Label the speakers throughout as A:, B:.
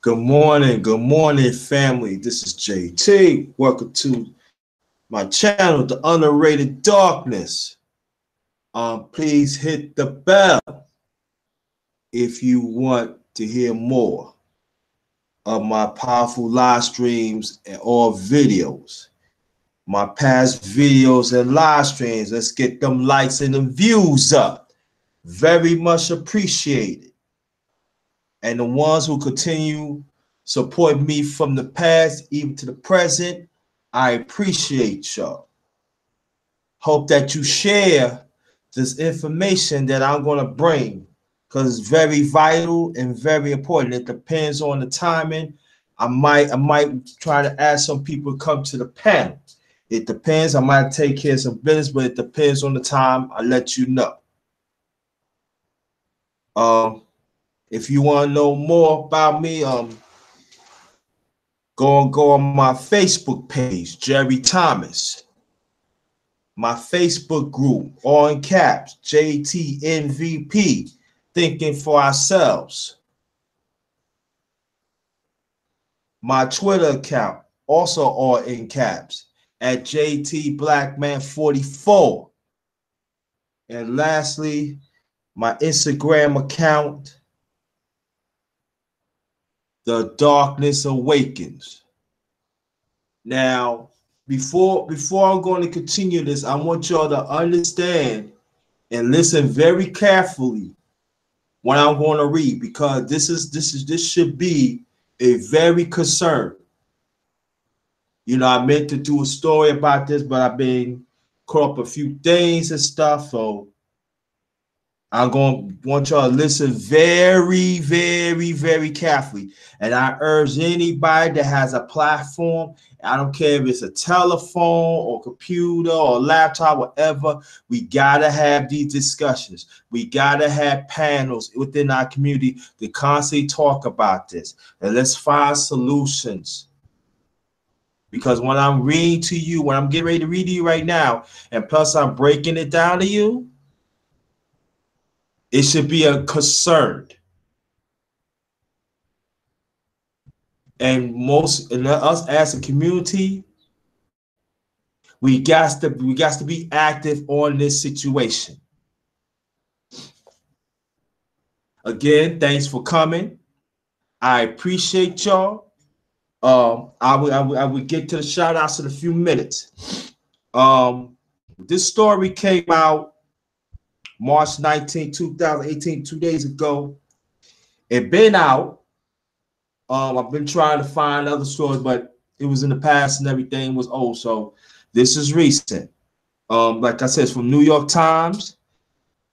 A: Good morning, family. This is JT. Welcome to my channel, The Underrated Darkness. Please hit the bell if you want to hear more of my powerful live streams and all videos. My past videos and live streams. Let's get them likes and them views up. Very much appreciated. And the ones who continue support me from the past even to the present, I appreciate y'all. Hope that you share this information that I'm going to bring because it's very vital and very important. It depends on the timing. I might try to ask some people to come to the panel. It depends. I might take care of some business, but it depends on the time. I'll let you know. If you want to know more about me, go on my Facebook page, Jerry Thomas. My Facebook group, all in caps, JTNVP, Thinking for Ourselves. My Twitter account, also all in caps, at JTBlackman44. And lastly, my Instagram account, The Darkness Awakens. Now, before I'm going to continue this, I want y'all to understand and listen very carefully what I'm going to read, because this should be a very concern. You know, I meant to do a story about this, but I've been caught up a few things and stuff, so I'm going to want y'all to listen very, very, very carefully. And I urge anybody that has a platform, I don't care if it's a telephone or computer or laptop, whatever, we got to have these discussions. We got to have panels within our community to constantly talk about this. And let's find solutions. Because when I'm reading to you, when I'm getting ready to read to you right now, and plus I'm breaking it down to you, it should be a concern. And us as a community, we got to be active on this situation. Again, thanks for coming. I appreciate y'all. I will get to the shout outs in a few minutes. This story came out March 19, 2018, 2 days ago. It been out. I've been trying to find other stories, but it was in the past and everything was old. So this is recent. Like I said, it's from New York Times,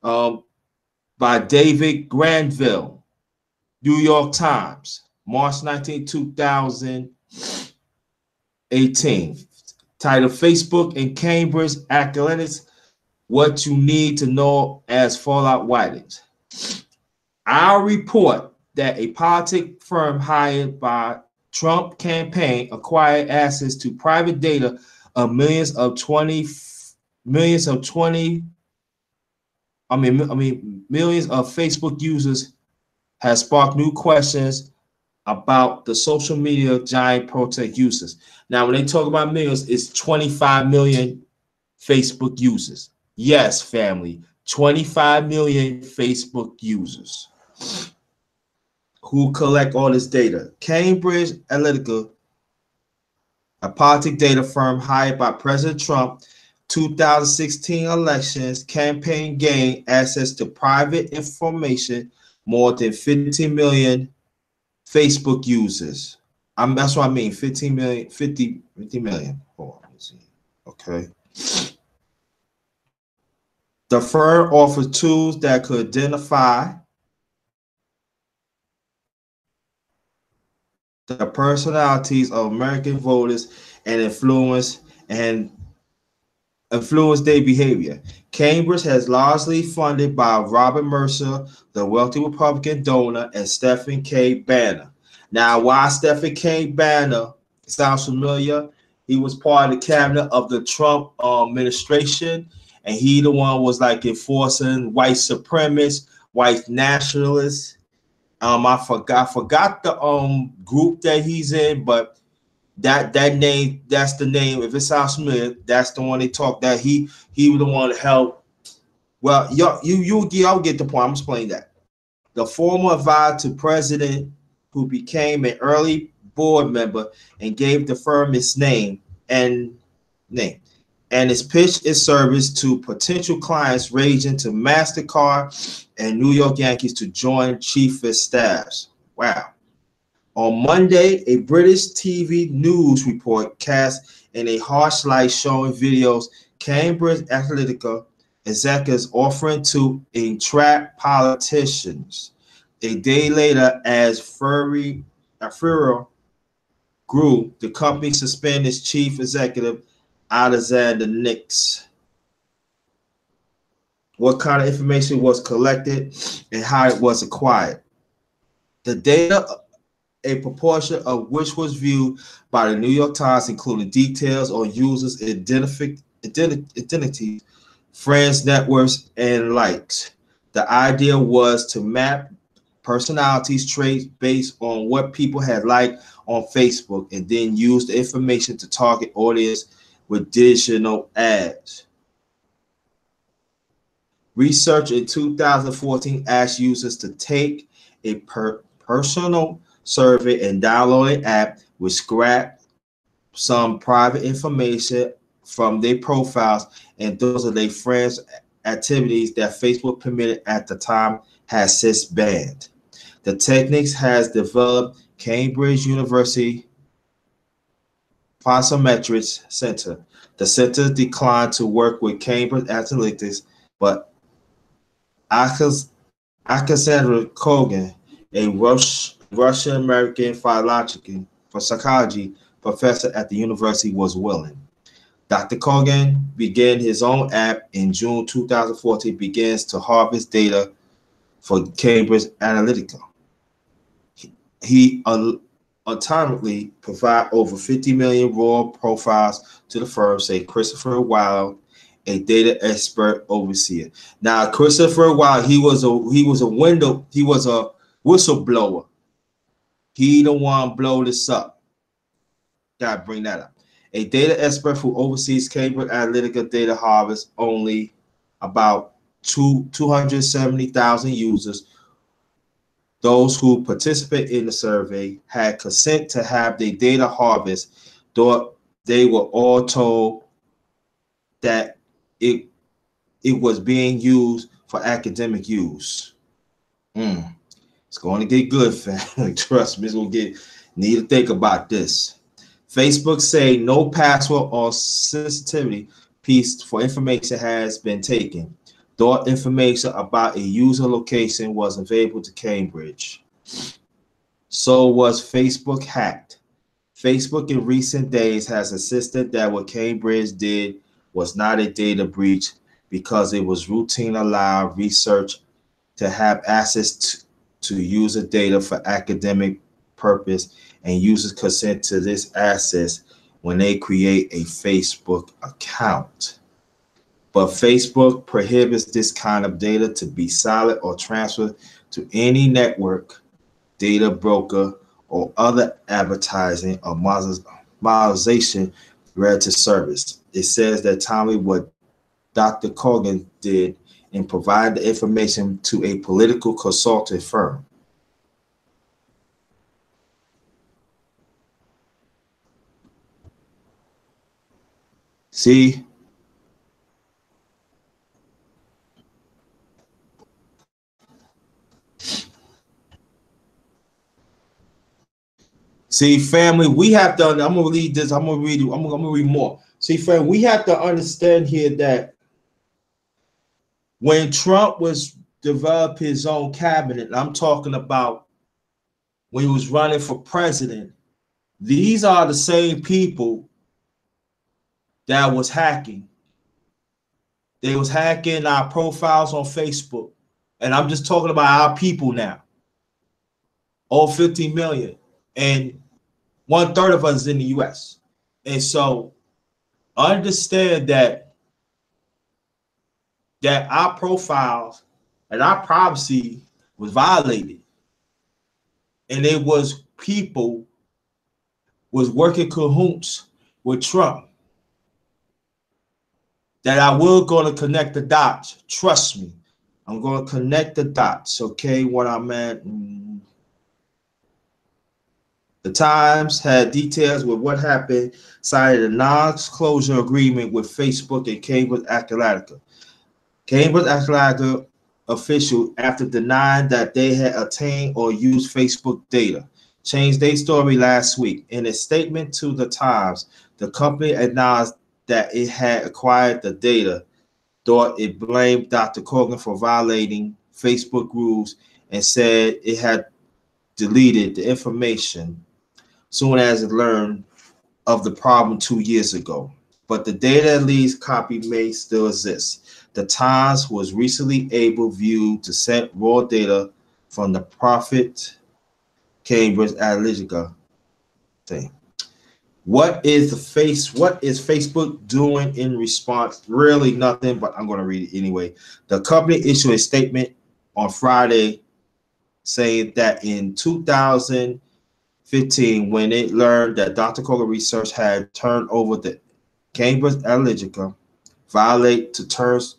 A: by David Granville, New York Times, March 19, 2018. Title: Facebook and Cambridge Analytics, What You Need to Know as Fallout Writings. Our report that a Poltics firm hired by Trump campaign acquired access to private data of millions of Facebook users has sparked new questions about the social media giant Poltics users. Now, when they talk about millions, it's 25 million Facebook users. Yes, family, 25 million Facebook users who collect all this data. Cambridge Analytica, a Poltics data firm hired by President Trump, 2016 elections campaign, gained access to private information more than 15 million Facebook users. That's what I mean, 15 million, 50 million. Hold on, let me see. Okay. The firm offers tools that could identify the personalities of American voters and influence their behavior. Cambridge has largely funded by Robert Mercer, the wealthy Republican donor, and Stephen K. Bannon. Now, why Stephen K. Bannon sounds familiar? He was part of the cabinet of the Trump administration, and he the one was like enforcing white supremacists, white nationalists, I forgot the group that he's in, but that name, that's the name. If it sounds familiar, that's the one they talk. That he was the one to help. Well, I'll get the point. I'm explaining that. The former advisor to president, who became an early board member and gave the firm its and name, and it's pitched its service to potential clients ranging to MasterCard and New York Yankees to join chief of staffs. Wow. On Monday, a British TV news report cast in a harsh light showing videos Cambridge Analytica executives offering to entrap politicians. A day later, as furor grew, the company suspended its chief executive, Alexander Nix. What kind of information was collected and how it was acquired. The data, a proportion of which was viewed by the New York Times, including details on users' identities, friends, networks, and likes. The idea was to map personalities traits based on what people had liked on Facebook and then use the information to target audience with digital ads. Research in 2014 asked users to take a personal survey and download an app which scrapped some private information from their profiles and those of their friends' activities that Facebook permitted at the time has since banned. The techniques has developed Cambridge University Photometrics Center. The center declined to work with Cambridge Analytics, but Alexander Kogan, a Russian-American psychology professor at the university, was willing. Dr. Kogan began his own app in June 2014, begins to harvest data for Cambridge Analytica. He ultimately provided over 50 million raw profiles to the firm, say Christopher Wild, a data expert overseer. Now, Christopher Wild, he was a whistleblower. He the one blow this up. Gotta bring that up. A data expert who oversees Cambridge Analytica data harvest only about 270,000 users. Those who participate in the survey had consent to have their data harvest, though they were all told that it was being used for academic use. It's going to get good, family. Trust me, it's going to need to think about this. Facebook say no password or sensitivity piece for information has been taken. Though information about a user location was available to Cambridge. So was Facebook hacked. Facebook in recent days has insisted that what Cambridge did was not a data breach because it was routine allowed research to have access to user data for academic purpose and users consent to this access when they create a Facebook account. But Facebook prohibits this kind of data to be solid or transferred to any network, data broker, or other advertising or monetization related service. It says that Tommy, what Dr. Kogan did and provide the information to a political consulting firm. See, family, we have to. I'm gonna read this. I'm gonna read more. See, family, we have to understand here that when Trump was developed his own cabinet, I'm talking about when he was running for president, these are the same people that was hacking. They was hacking our profiles on Facebook. And I'm just talking about our people now. All 50 million. And 1/3 of us is in the US. And so understand that our profiles and our privacy was violated. and it was people was working cahoots with Trump. That I will going to connect the dots. Trust me, I'm going to connect the dots. Okay, what I'm at. The Times had details with what happened, cited a non-disclosure agreement with Facebook and Cambridge Analytica. Cambridge Analytica official, after denying that they had obtained or used Facebook data, changed their story last week. In a statement to the Times, the company acknowledged that it had acquired the data, thought it blamed Dr. Kogan for violating Facebook rules, and said it had deleted the information soon as it learned of the problem 2 years ago. But the data leaked copy may still exist. The Times was recently able to send raw data from the profit Cambridge Analytica thing. What is Facebook doing in response? Really nothing, but I'm going to read it anyway. The company issued a statement on Friday saying that in 2015, when it learned that Dr. Kogan Research had turned over the Cambridge Analytica violate to terms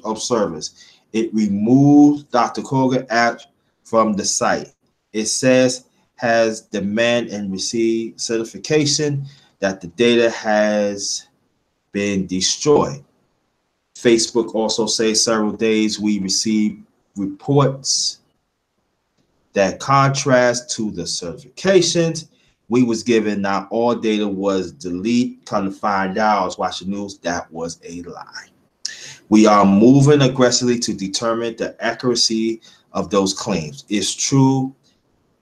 A: of service, it removed Dr. Kogan app from the site. It says has demand and received certification that the data has been destroyed. Facebook also says several days we received reports that contrast to the certifications we was given. Not all data was deleted. Come to find out, I was watching news, that was a lie. We are moving aggressively to determine the accuracy of those claims. It's true.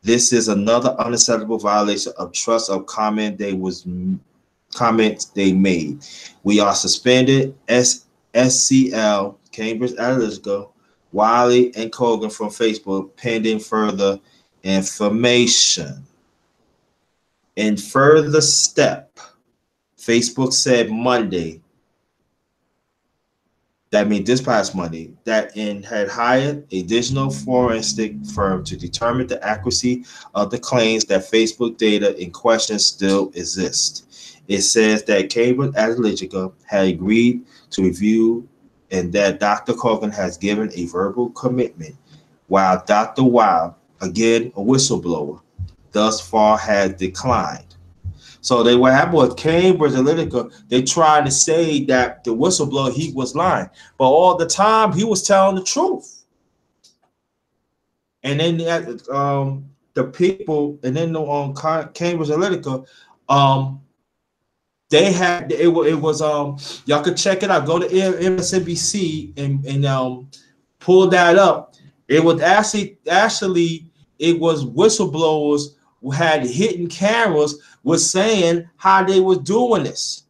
A: This is another unacceptable violation of trust of comments they made. We are suspended SCL, Cambridge Analytica, Wiley, and Kogan from Facebook pending further information. In further step, Facebook said Monday, that means this past Monday, that it had hired an additional forensic firm to determine the accuracy of the claims that Facebook data in question still exist. It says that Cambridge Analytica had agreed to review and that Dr. Kogan has given a verbal commitment, while Dr. Weil, again a whistleblower, thus far has declined. So what happened with Cambridge Analytica, they tried to say that the whistleblower, he was lying. But all the time, he was telling the truth. And then the people, and then on Cambridge Analytica, they had, it was y'all could check it out. Go to MSNBC and pull that up. It was actually, it was whistleblowers who had hidden cameras was saying how they was doing this.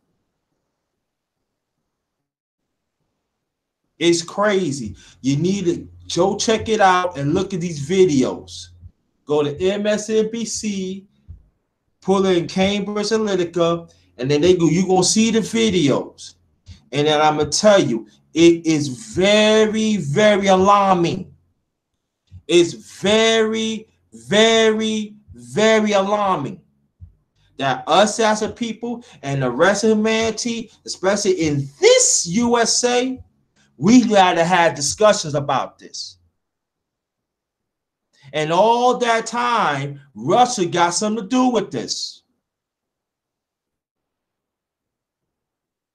A: It's crazy. You need to go check it out and look at these videos. Go to MSNBC, pull in Cambridge Analytica, and then you're gonna see the videos. And then I'm gonna tell you, it is very, very alarming. It's very, very, very alarming that us as a people and the rest of humanity, especially in this USA, we gotta have discussions about this. And all that time, Russia got something to do with this.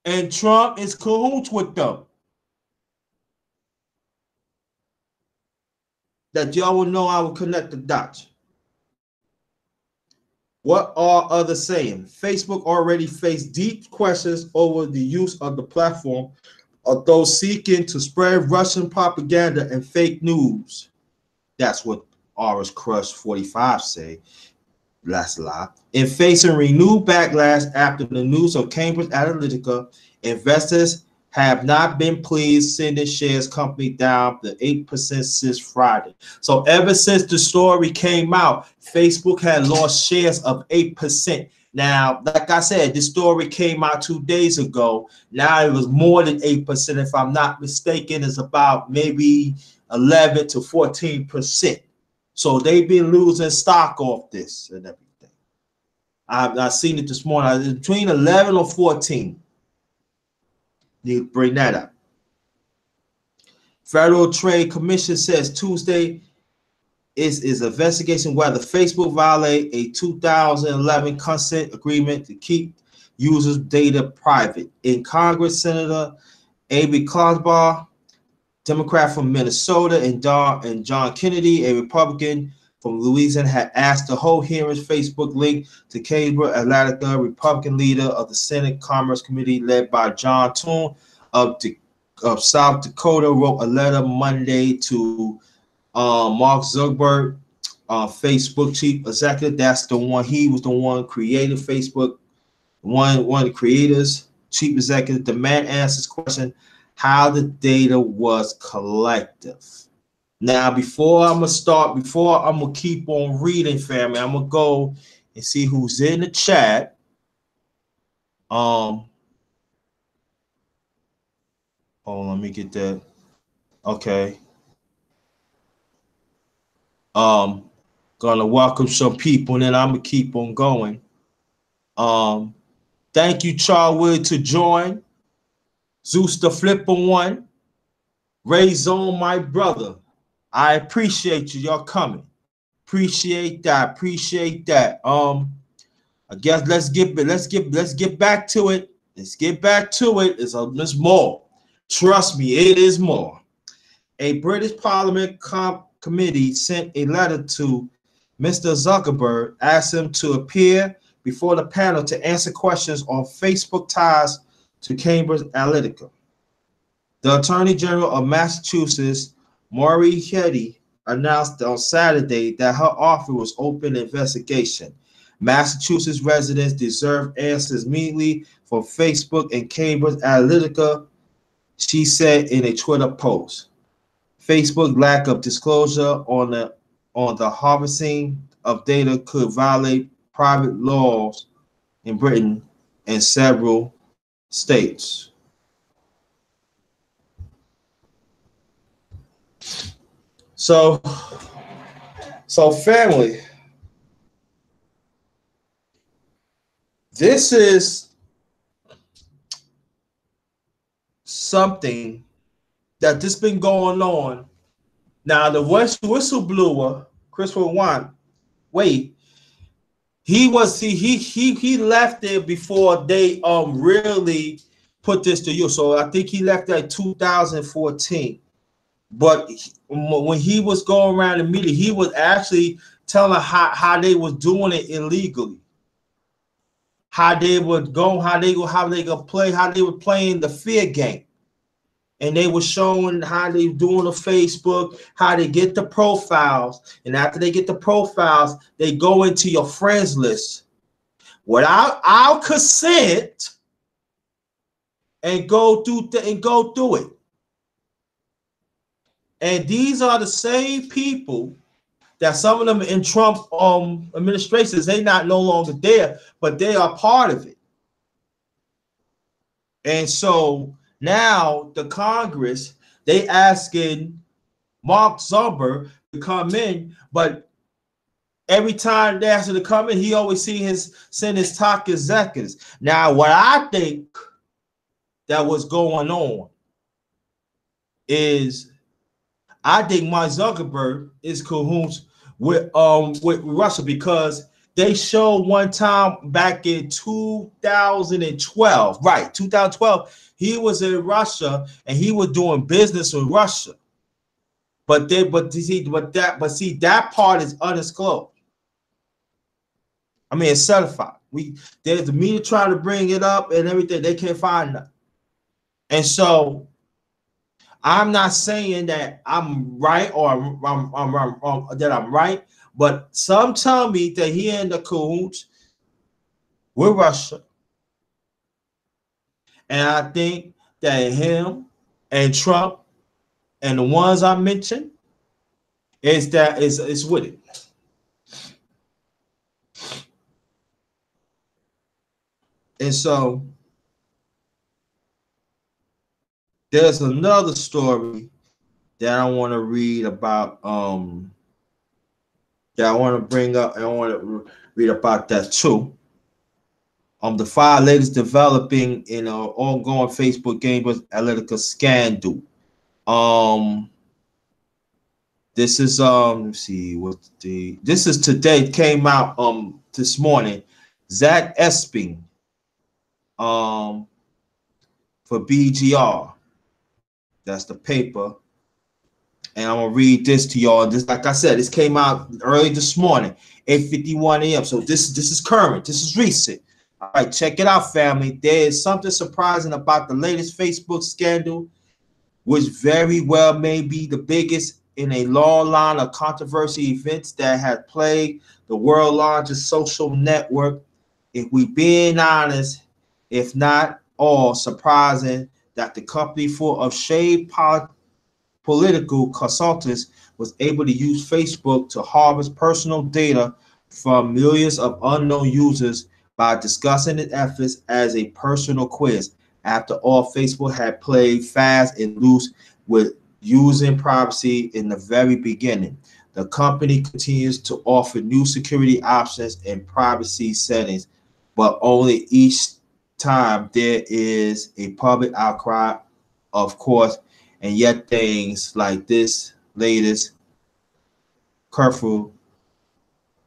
A: And Trump is cahoots with them. That y'all will know, I will connect the dots. What are others saying? Facebook already faced deep questions over the use of the platform of those seeking to spread Russian propaganda and fake news. That's what Orange Crush 45 say. That's a lie. In facing renewed backlash after the news of Cambridge Analytica, investors have not been pleased, sending shares company down to 8% since Friday. So ever since the story came out, Facebook had lost shares of 8%. Now, like I said, this story came out 2 days ago. Now it was more than 8%. If I'm not mistaken, it's about maybe 11 to 14%. So they've been losing stock off this and everything. I've seen it this morning. Between 11 or 14. You bring that up. Federal Trade Commission says Tuesday is investigation whether Facebook violated a 2011 consent agreement to keep users' data private. In Congress, Senator Amy Klobuchar, Democrat from Minnesota, and John Kennedy, a Republican from Louisiana, had asked to hold hearings. Facebook link to Cambridge Analytica, Republican leader of the Senate Commerce Committee led by John Thune of South Dakota, wrote a letter Monday to Mark Zuckerberg, Facebook chief executive. That's the one. He was the one created Facebook. One of the creators, chief executive. The man answers question how the data was collected. Now, before I'm gonna keep on reading, family, I'm gonna go and see who's in the chat. Oh, let me get that. Okay. Gonna welcome some people, and then I'm gonna keep on going. Thank you, Charwood, to join. Zeus the Flipper One. Ray Zone, my brother. I appreciate you. Y'all coming. Appreciate that. Appreciate that. I guess let's get back to it. Let's get back to it. It's more. Trust me, it is more. A British Parliament committee sent a letter to Mr. Zuckerberg, asked him to appear before the panel to answer questions on Facebook ties to Cambridge Analytica. The Attorney General of Massachusetts, Maureen Hetty, announced on Saturday that her office was open investigation. Massachusetts residents deserve answers immediately for Facebook and Cambridge Analytica, she said in a Twitter post. Facebook lack of disclosure on the harvesting of data could violate private laws in Britain and several states. So family, this is something that this been going on. Now the whistleblower, Christopher Wade, he left there before they really put this to use. So I think he left at 2014. But when he was going around the media, he was actually telling how they was doing it illegally. How they would go, how they could play, how they were playing the fear game. And they were showing how they doing on Facebook, how they get the profiles. And after they get the profiles, they go into your friends list without our consent and go through it. And these are the same people that some of them in Trump administrations, they not no longer there, but they are part of it. And so now the Congress, they asking Mark Zuckerberg to come in, but every time they ask him to come in, he always send his top executives. Now, what I think that was going on is I think Mark Zuckerberg is cahoots with Russia, because they showed one time back in 2012, right? 2012, he was in Russia and he was doing business with Russia. But that part is undisclosed. I mean, it's certified. There's the media trying to bring it up and everything. They can't find nothing. And so I'm not saying that I'm right or that I'm right, but some tell me that he in the cahoots with Russia. And I think that him and Trump and the ones I mentioned is with it. And so there's another story that I want to read about that I want to bring up, and I want to read about that too. The 5 latest developing in an ongoing Facebook Cambridge Analytica scandal. Um, this is let's see what this is today. Came out this morning. Zach Esping for BGR. That's the paper. And I'm gonna read this to y'all. This, like I said, this came out early this morning, 8:51 a.m. So this is current. This is recent. All right, check it out, family. There is something surprising about the latest Facebook scandal, which very well may be the biggest in a long line of controversy events that have plagued the world's largest social network. If we being honest, if not all, surprising that the company full of shade political consultants was able to use Facebook to harvest personal data from millions of unknown users by discussing its efforts as a personal quiz. After all, Facebook had played fast and loose with using privacy in the very beginning. The company continues to offer new security options and privacy settings, but only each time there is a public outcry, of course, and yet things like this latest curfew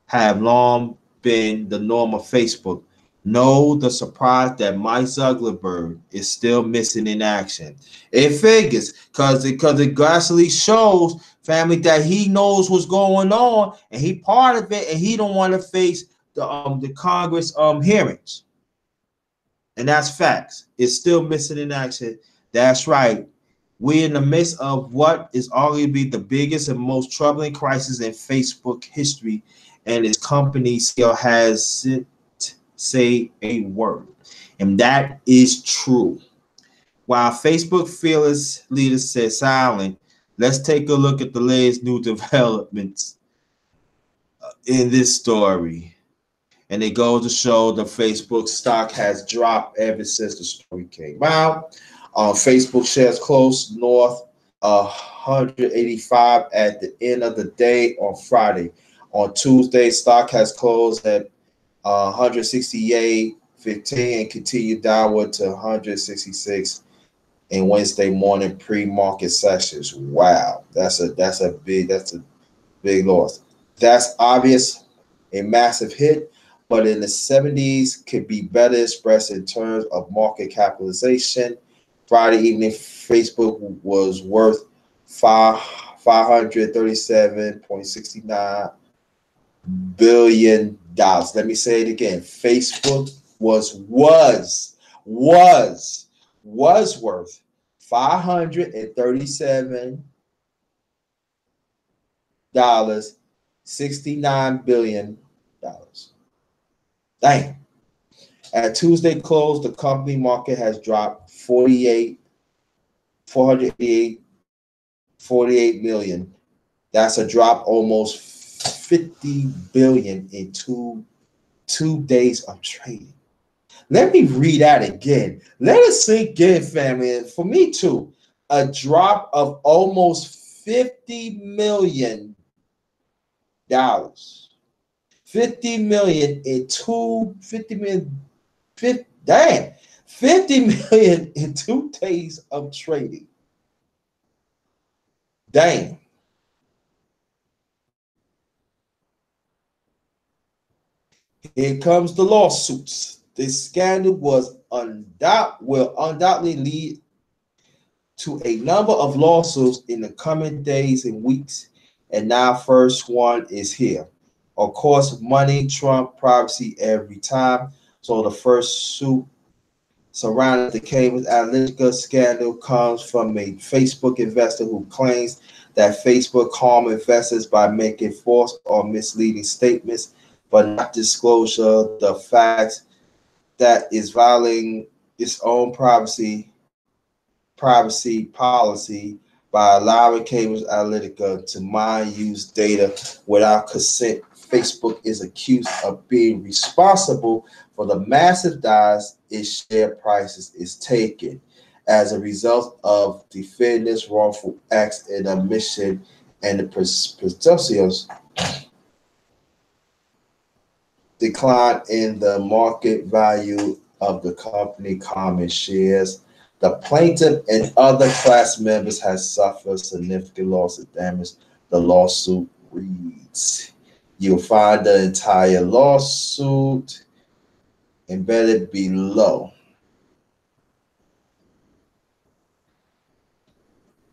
A: have long been the norm of Facebook. Know the surprise that Mike Zuckerberg is still missing in action. It figures because it gradually shows, family, that he knows what's going on and he part of it, and he don't want to face the Congress hearings. And that's facts. It's still missing in action. That's right. We're in the midst of what is arguably the biggest and most troubling crisis in Facebook history, and its company still hasn't say a word. And that is true. While Facebook fearless leaders said silent, let's take a look at the latest new developments in this story. And it goes to show the Facebook stock has dropped ever since the story came out. Facebook shares closed north 185 at the end of the day on Friday. On Tuesday, stock has closed at 168.15 and continued downward to 166 in Wednesday morning pre-market sessions. Wow, that's a big loss. That's obvious, a massive hit, but in the 70s could be better expressed in terms of market capitalization. Friday evening, Facebook was worth $537.69 billion. Let me say it again. Facebook was worth $537.69 billion. Dang. At Tuesday close, the company market has dropped 48 million. That's a drop almost 50 billion in two days of trading. Let me read that again. Let it sink in, family. And for me too, a drop of almost $50 million. 50 million in 50 million. 50 million in 2 days of trading. Dang. Here comes the lawsuits. This scandal will undoubtedly lead to a number of lawsuits in the coming days and weeks. And now first one is here. Of course, money trumps privacy every time. So the first suit surrounding the Cambridge Analytica scandal comes from a Facebook investor who claims that Facebook harmed investors by making false or misleading statements, but not disclosure the facts that is violating its own privacy policy by allowing Cambridge Analytica to mine use data without consent. Facebook is accused of being responsible for the massive dives its share prices is taking as a result of defendants' wrongful acts and omission and the presumptions decline in the market value of the company common shares. The plaintiff and other class members has suffered significant loss and damage. The lawsuit reads. You'll find the entire lawsuit embedded below.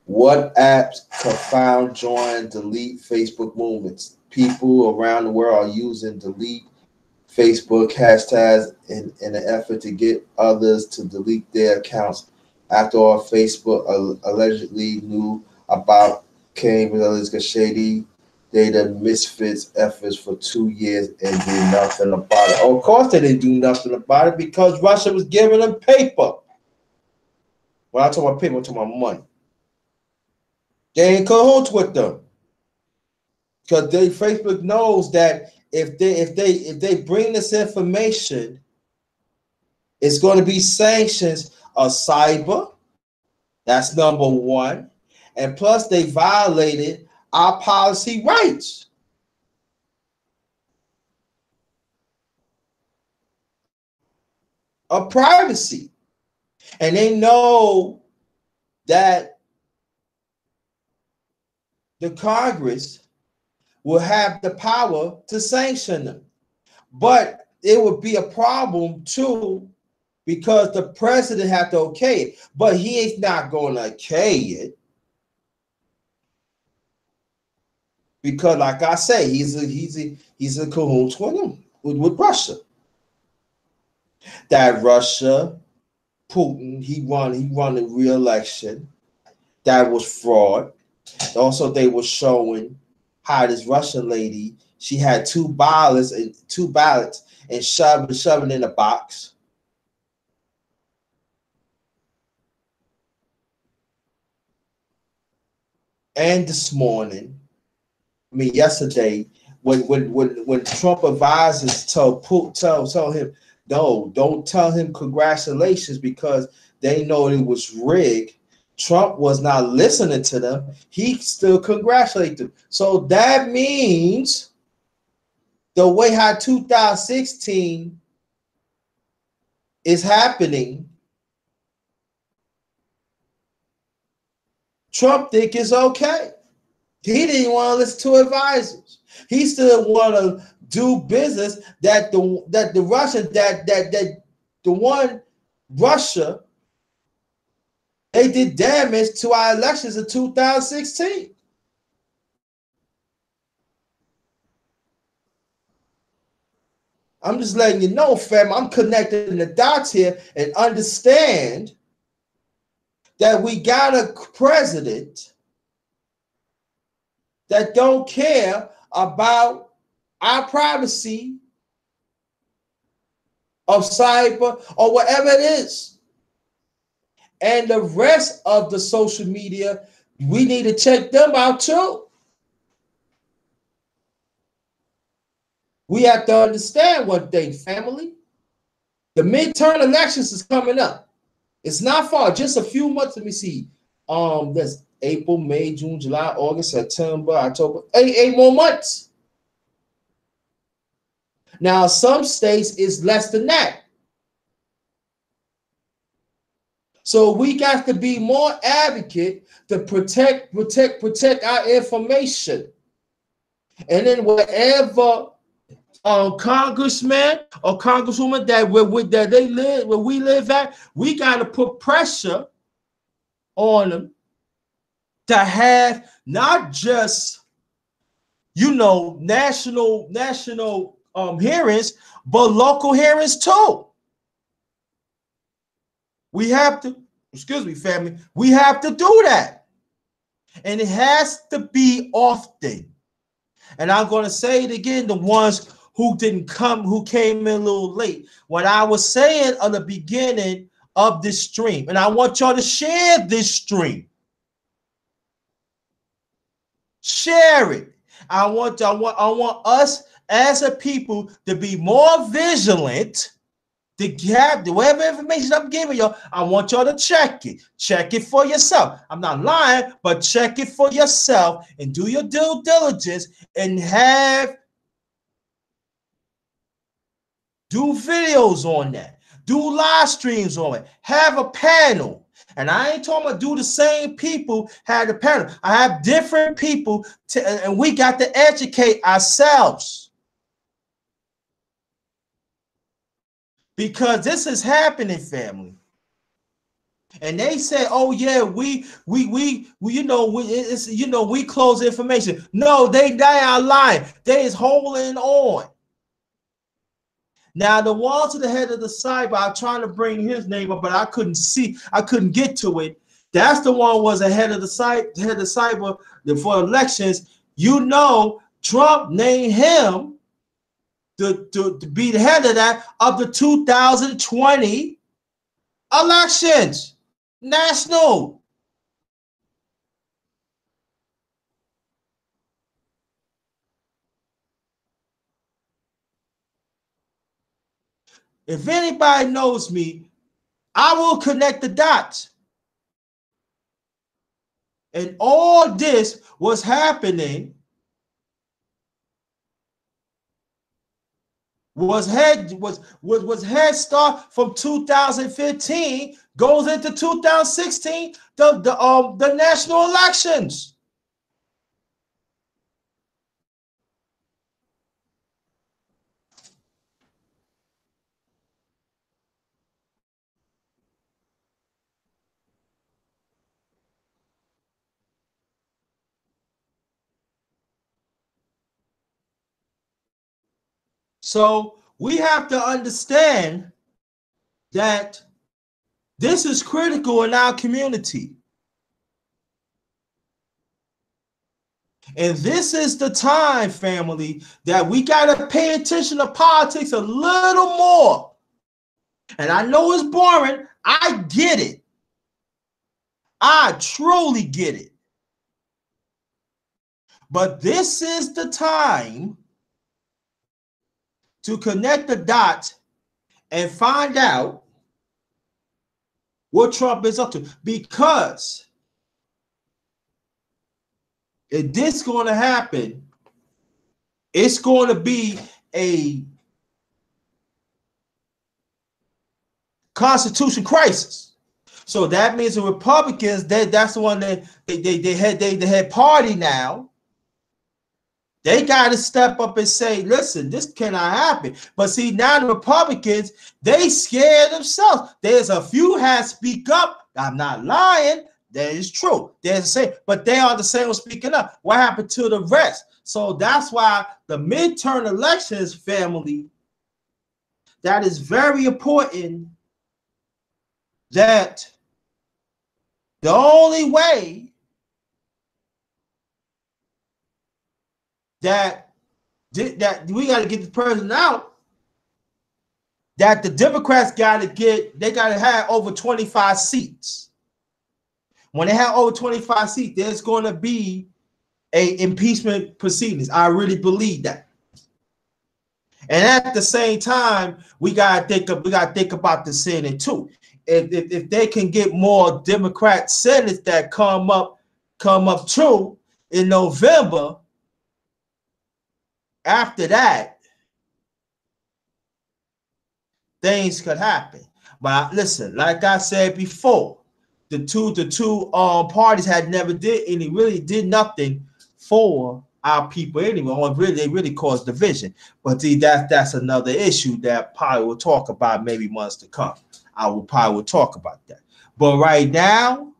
A: What apps confound, join, delete Facebook movements? People around the world are using delete Facebook hashtags in an effort to get others to delete their accounts. After all, Facebook allegedly knew about Cambridge Analytica shady data misfits efforts for 2 years and did nothing about it. Oh, of course they didn't do nothing about it because Russia was giving them paper. When I talk about paper, I'm talking about money. They ain't cahoots with them because Facebook knows that if they bring this information, it's going to be sanctions of cyber. That's number one, and plus they violated our policy rights. Of privacy, and they know that the Congress will have the power to sanction them. But it would be a problem too because the president had to okay it, but he is not going to okay it because, like I say, he's a cahoots with them with Russia. That Russia, Putin, he won the re-election. That was fraud. Also, they were showing how this Russian lady, she had two ballots and shoving in a box. And this morning, yesterday, when Trump advisors told him, no, don't tell him congratulations because they know it was rigged. Trump was not listening to them. He still congratulated them. So that means the way how 2016 is happening, Trump think it's okay. He didn't want to listen to advisors. He still want to do business that the Russian that the one Russia, they did damage to our elections in 2016. I'm just letting you know, fam. I'm connecting the dots here and understand that we got a president that don't care about our privacy of cyber or whatever it is. And the rest of the social media, we need to check them out too. We have to understand one thing, family. The midterm elections is coming up. It's not far, just a few months. Let me see. That's April, May, June, July, August, September, October. 8 more months. Now, some states is less than that. So we got to be more advocate to protect our information. And then whatever congressman or congresswoman that they live where we live at, we got to put pressure on them to have not just national hearings, but local hearings too. We have to, excuse me, family, we have to do that. And it has to be often. And I'm going to say it again, the ones who didn't come, who came in a little late. What I was saying on the beginning of this stream, and I want y'all to share this stream. Share it. I want us as a people to be more vigilant, to have whatever information I'm giving y'all. I want y'all to check it. Check it for yourself. I'm not lying, but check it for yourself and do your due diligence and have Do videos on that. Do live streams on it. Have a panel. And I ain't talking about do the same people have the panel. I have different people, and we got to educate ourselves. Because this is happening, family. And they say, "Oh yeah, we we close information." No, they are lying. They is holding on. Now the one to the head of the cyber, I'm trying to bring his name up, but I couldn't get to it. That's the one was ahead of the cyber for elections. You know, Trump named him to be the head of that of the 2020 elections. National. If anybody knows me, I will connect the dots. And all this was happening was head start from 2015 goes into 2016 the national elections. So we have to understand that this is critical in our community. And this is the time, family, that we got to pay attention to politics a little more. And I know it's boring. I get it. I truly get it. But this is the time to connect the dots and find out what Trump is up to. Because if this is going to happen, it's going to be a constitution crisis. So that means the Republicans, that's the one that they had party now. They got to step up and say, listen, this cannot happen. But see, now the Republicans, they scared themselves. There's a few had speak up. I'm not lying. That is true. They're the same, but they are the same with speaking up. What happened to the rest? So that's why the midterm elections, family, that is very important. That the only way that we got to get the president out, that the Democrats got to have over 25 seats. When they have over 25 seats, there's going to be a impeachment proceedings. I really believe that. And at the same time, we gotta think about the Senate too. If they can get more Democrat senators that come up too in November, after that, things could happen. But listen, like I said before, the two parties had never really did nothing for our people anyway. Or they really caused division. But see, that's another issue that probably will talk about maybe months to come. I will probably talk about that. But right now,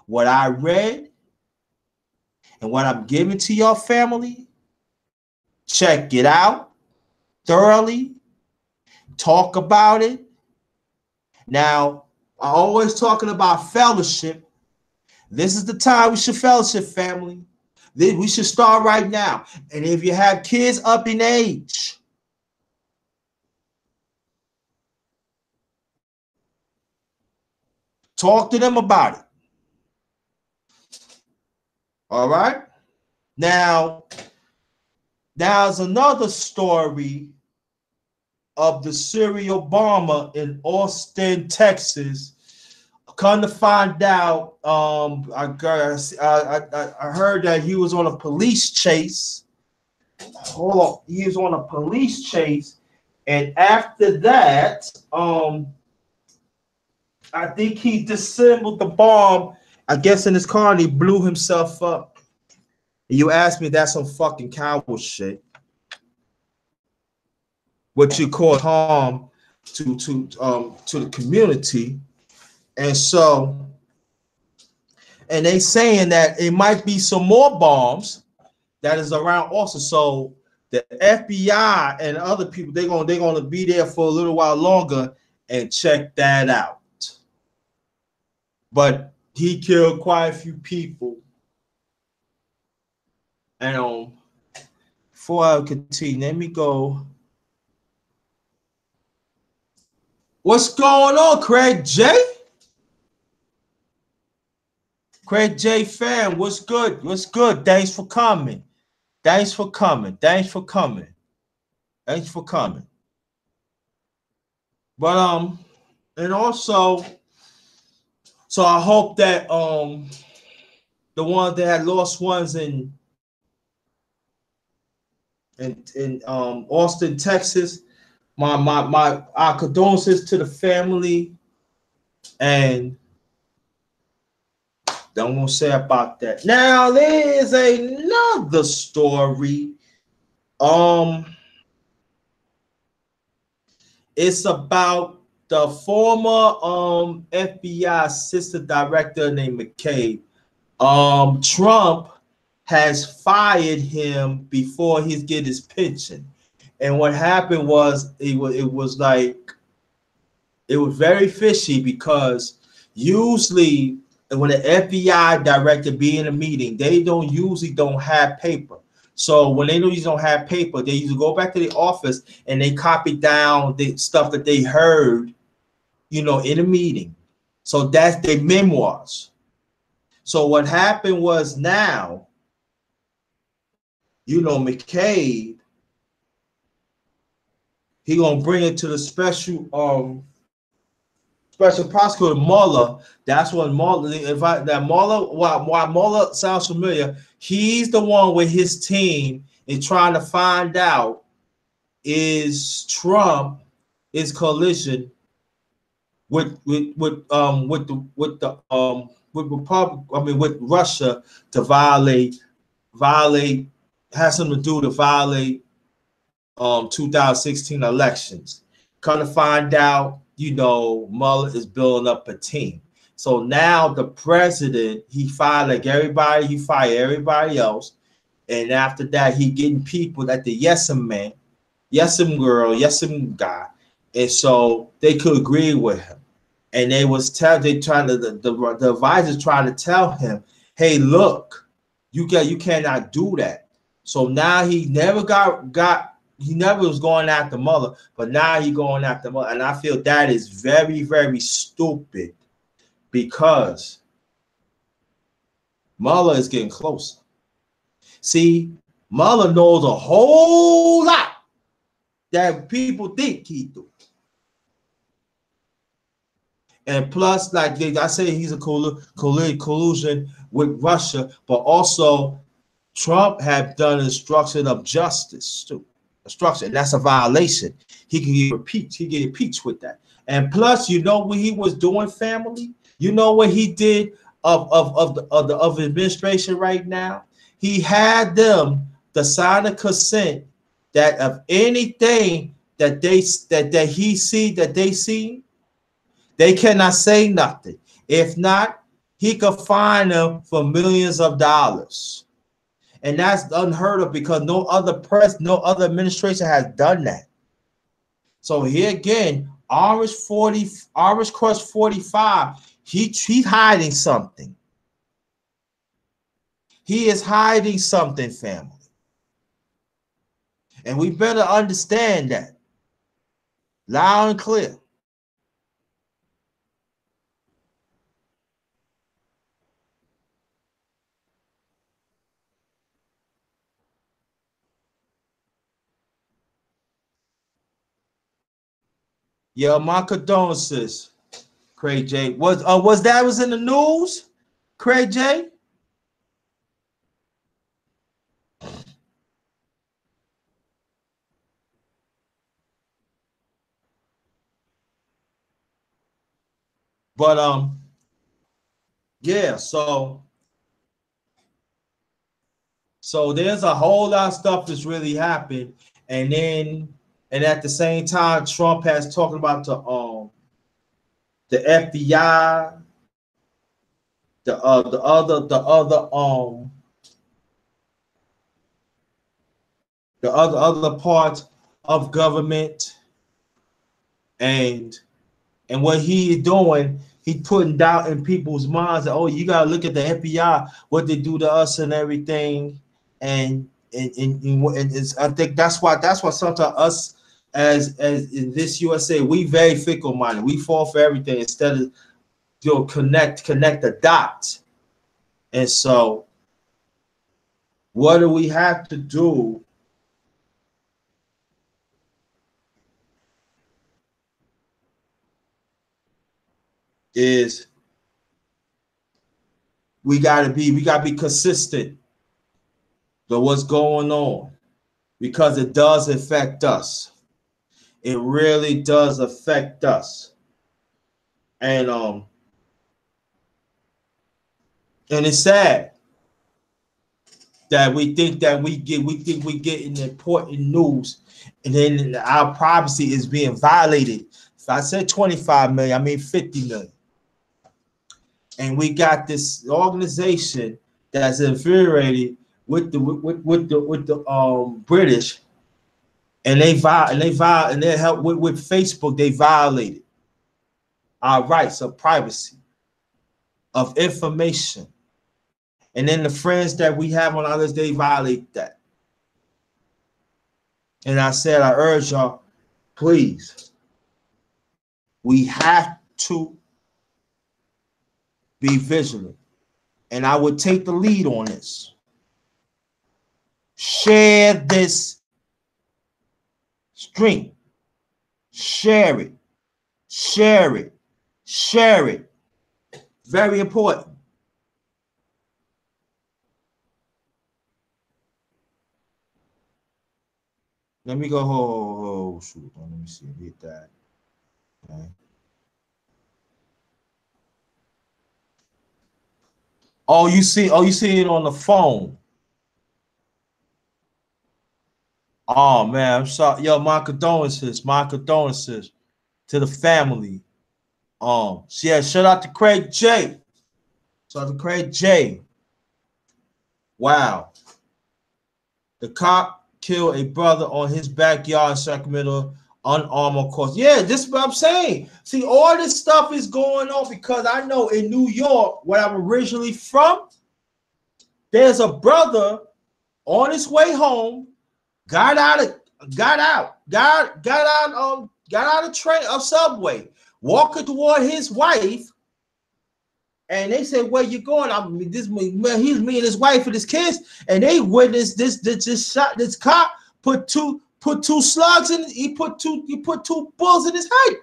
A: what I read and what I'm giving to your family, check it out thoroughly. Talk about it. Now, I'm always talking about fellowship. This is the time we should fellowship, family. We should start right now. And if you have kids up in age, talk to them about it. All right? Now, there's another story of the serial bomber in Austin, Texas. Come to find out, I heard that he was on a police chase. Hold on, he was on a police chase, And after that, I think he disassembled the bomb, I guess, in his car, and he blew himself up. And you ask me, that's some fucking coward shit. What you cause harm to the community. And so, and they saying that it might be some more bombs that is around also. So the FBI and other people, they're gonna be there for a little while longer and check that out. But he killed quite a few people. And before I continue, let me go. What's going on, Craig J? Craig J fan, what's good? What's good? Thanks for coming. Thanks for coming. Thanks for coming. Thanks for coming. But and also, so I hope that the ones that had lost ones in Austin, Texas, my our condolences to the family, and don't want to say about that. Now there is another story. Um, it's about the former FBI assistant director named McCabe. Trump has fired him before he's get his pension. And what happened was it was very fishy because usually when the FBI director be in a meeting, they don't have paper. So when they don't have paper, they usually go back to the office and they copy down the stuff that they heard, in a meeting. So that's their memoirs. So what happened was now, McCabe, he gonna bring it to the special prosecutor Mueller. That's what Mueller. Why Mueller sounds familiar. He's the one with his team in trying to find out is Trump is collision with Russia to violate has something to do to violate 2016 elections. Come to find out, Mueller is building up a team. So now the president, he fired everybody else. And after that, he getting people that the yes'em man, yes'em girl, yes'em guy. And so they could agree with him. And the advisors trying to tell him, hey, look, you cannot do that. So now he never he never was going after Mueller, but now he going after Mueller. And I feel that is very, very stupid because Mueller is getting closer. See, Mueller knows a whole lot that people think he do. And plus, like I say, he's a collusion with Russia, but also Trump had done obstruction of justice too. Obstruction, and that's a violation. He can get impeached with that. And plus, what he was doing, family? You know what he did of administration right now? He had them to sign a consent that of anything that they see, they cannot say nothing. If not, he could fine them for millions of dollars. And that's unheard of because no other administration has done that. So here again, Orange Crush 45, he's hiding something. He is hiding something, family. And we better understand that loud and clear. Yeah, my condolences, Craig J. Was in the news, Craig J? But yeah, so there's a whole lot of stuff that's really happened. And at the same time, Trump has talking about the FBI, the other parts of government, and what he doing, he putting doubt in people's minds that, oh, you gotta look at the FBI, what they do to us and everything, and it's, I think that's why sometimes us as in this USA, we very fickle minded. We fall for everything instead of connect the dots. And so, what do we have to do? Is we gotta be consistent to what's going on, because it does affect us. It really does affect us. And it's sad that we think we getting important news, and then our privacy is being violated. If I said 25 million, I mean 50 million. And we got this organization that's infuriated with the British, and they help with Facebook. They violated our rights of privacy, of information, and then the friends that we have on others, they violate that. And I said, I urge y'all, please, we have to be vigilant. And I would take the lead on this. Share this stream. Share it. Share it. Share it. Very important. Let me go. Oh, shoot. Let me see. Get that. Okay. Oh, you see it on the phone. Oh man, I'm sorry. Yo, my condolences to the family. Yeah, shout out to Craig J. Shout out to Craig J. Wow. The cop killed a brother on his backyard in Sacramento, unarmed, of course. Yeah, this is what I'm saying. See, all this stuff is going on because I know in New York, where I'm originally from, there's a brother on his way home, got out of train of subway, walking toward his wife, and they said, "Where you going?" He's me and his wife and his kids, and they witnessed this shot. This cop put two slugs in. He put two bullets in his head.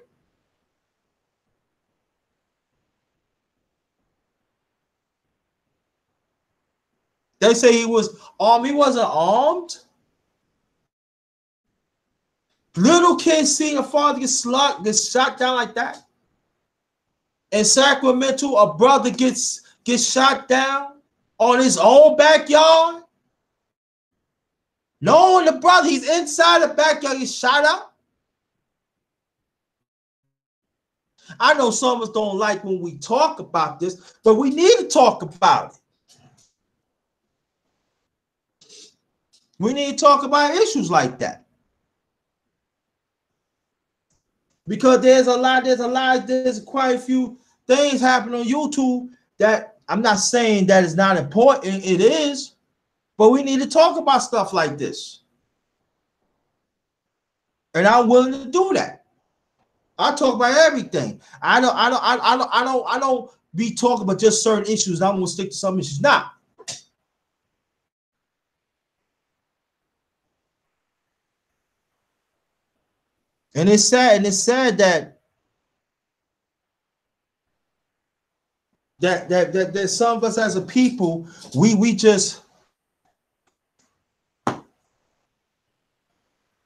A: They say he was armed. He wasn't armed. Little kids seeing a father get shot down like that. In Sacramento, a brother gets shot down on his own backyard. Knowing the brother, he's inside the backyard, he's shot up. I know some of us don't like when we talk about this, but we need to talk about it. We need to talk about issues like that. Because there's quite a few things happening on YouTube that I'm not saying that is not important. It is, but we need to talk about stuff like this. And I'm willing to do that. I talk about everything. I don't be talking about just certain issues. I'm gonna stick to some issues. Nah. And it's sad that some of us as a people, we just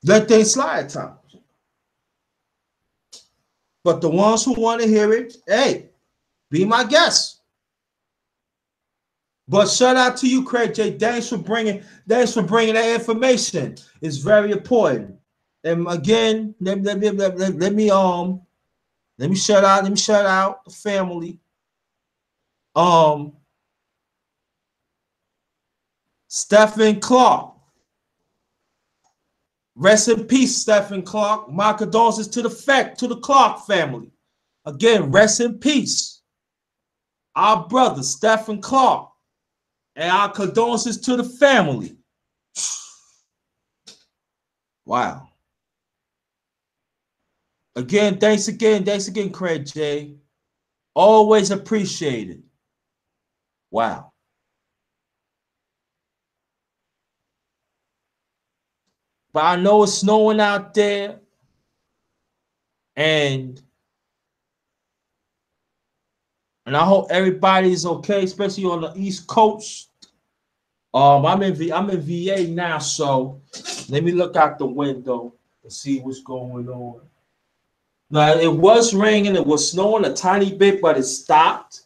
A: let things slide at times. But the ones who want to hear it, hey, Be my guest. But shout out to you, Craig J. Thanks for bringing that information. It's very important. And again, let me shout out the family. Stephen Clark. Rest in peace, Stephen Clark. My condolences to the Clark family. Again, rest in peace. Our brother, Stephen Clark. And our condolences to the family. Wow. Again, thanks again, Craig J. Always appreciated. Wow. But I know it's snowing out there. And I hope everybody's okay, especially on the East Coast. I'm in VA now, so let me look out the window and see what's going on. Now, it was raining, it was snowing a tiny bit, but it stopped.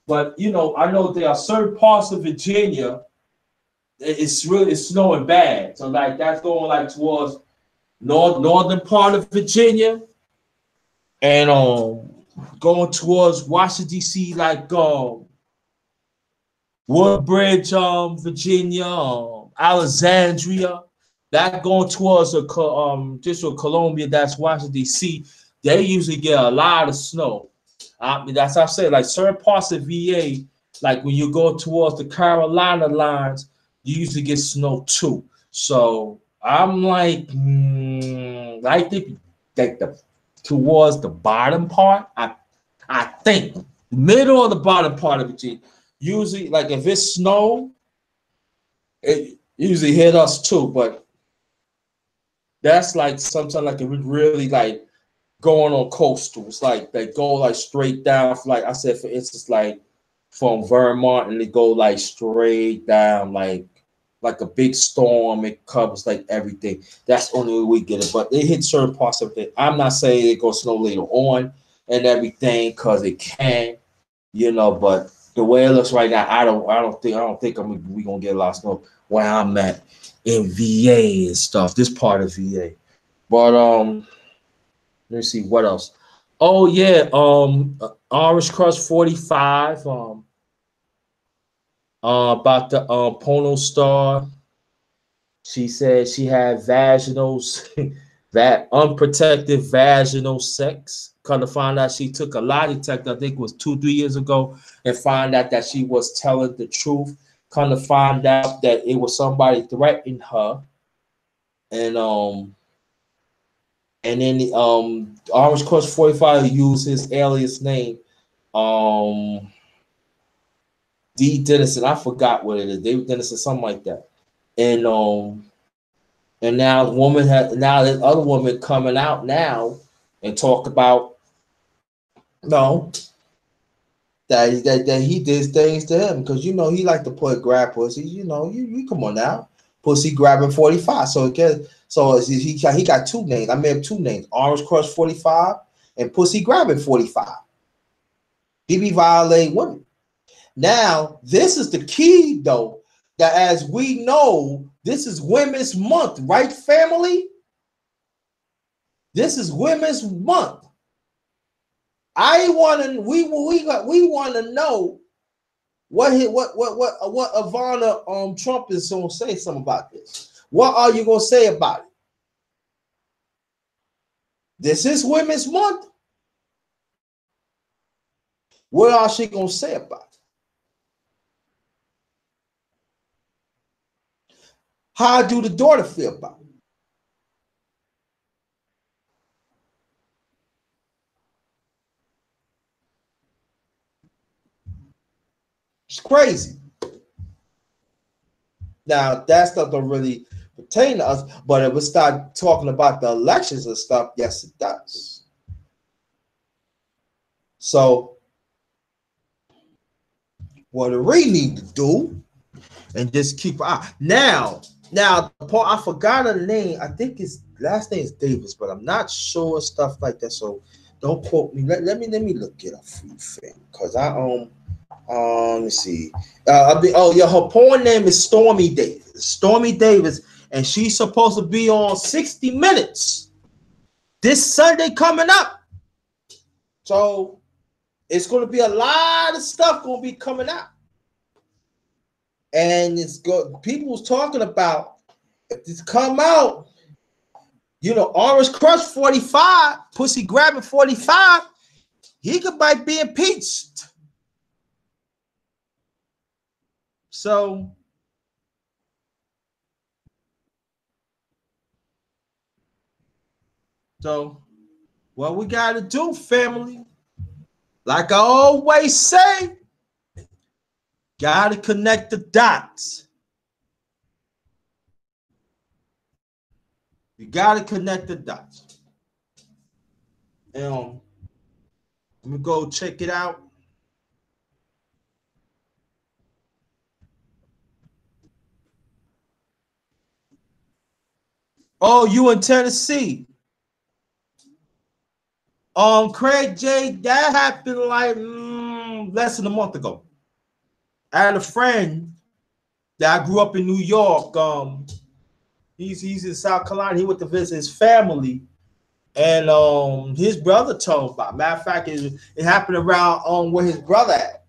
A: But you know, I know there are certain parts of Virginia, it's snowing bad. So like that's going like towards northern part of Virginia, and going towards Washington D.C. like Woodbridge, Virginia, Alexandria. That going towards District of Columbia, that's Washington D.C. They usually get a lot of snow. That's how I say, like certain parts of VA, like when you go towards the Carolina lines, you usually get snow too. So I'm like, I think like towards the bottom part, I think middle or the bottom part of Virginia. Usually, like if it's snow, it usually hit us too. But that's like sometimes like it would really like going on coastals, like they go like straight down. Like I said, for instance, like from Vermont, and they go like straight down, like a big storm. It covers like everything. That's the only way we get it. But it hit certain parts of it. I'm not saying it goes snow later on and everything, because it can, you know. But the way it looks right now, I don't think we gonna get a lot of snow where I'm at in VA and stuff. This part of VA, but let me see what else. Oh yeah, Orange Crush 45. About the porno star. She said she had that unprotected vaginal sex. Come to find out she took a lie detector, I think it was 2-3 years ago, and find out that she was telling the truth. Come to find out that it was somebody threatening her. And then the Orange Crush 45 used his alias name, D. Dennison. I forgot what it is. David Dennison, something like that. And now this other woman coming out now and talk about that he did things to him, because you know he like to grab pussy. You know, you come on now, pussy grabbing 45. So he got two names. I may have two names: Orange Crush 45 and Pussy Grabbing 45. He be violating women. Now, this is the key, though, that as we know, this is Women's Month, right, family? This is Women's Month. We want to know what Ivana Trump is going to say something about this. What are you going to say about it? This is Women's Month. What are she going to say about it? How do the daughter feel about it? It's crazy. Now, that stuff don't really pertain to us, but if we start talking about the elections and stuff, yes, it does. So, what do we need to do? And just keep now, Paul, I forgot her name. I think his last name is Davis, but I'm not sure, stuff like that. So Don't quote me. Let me look it up for you, fam. Cause let me see. Oh yeah, her porn name is Stormy Davis. Stormy Davis, and she's supposed to be on 60 Minutes this Sunday coming up. So it's going to be a lot of stuff going to be coming out, and it's good. People's talking about if this come out. You know, Orange Crush 45, Pussy Grabbing 45, he might be impeached. So what we got to do, family, like I always say, got to connect the dots. You got to connect the dots. And let me go check it out. Oh, you in Tennessee? Craig J, that happened like less than a month ago. I had a friend that I grew up in New York. He's in South Carolina. He went to visit his family, and his brother told him about it. Matter of fact, it happened around where his brother at,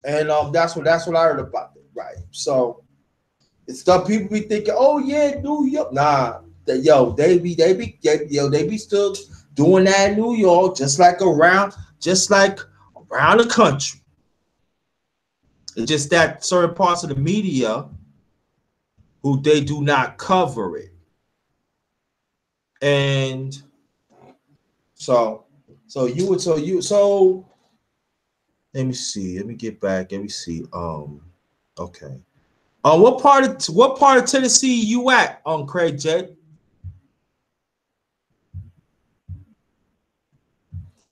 A: and that's what I heard about it. Right. So it's stuff people be thinking, oh yeah, New York. Nah, they be still doing that in New York, just like around the country. It's just that certain parts of the media who they do not cover it. And so let me see. Let me get back. Let me see. Okay. What part of Tennessee you at, Craig J?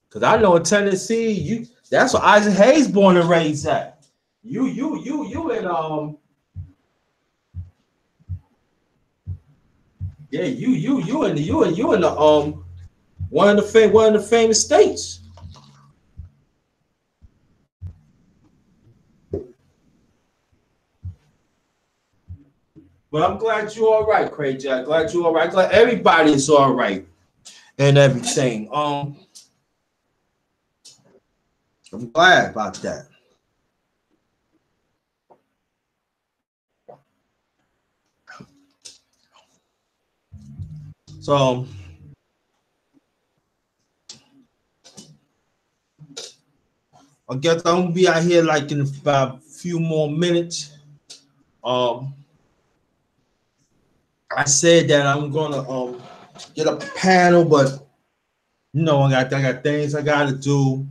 A: Because I know in Tennessee, that's where Isaac Hayes born and raised at. You in yeah, you in the one of the famous states. But I'm glad you're all right, Craig J. Glad you're all right. Glad everybody's all right and everything. I'm glad about that. So I guess I'm gonna be out here like in about a few more minutes. I said that I'm gonna get up a panel, but you know I got things I gotta do.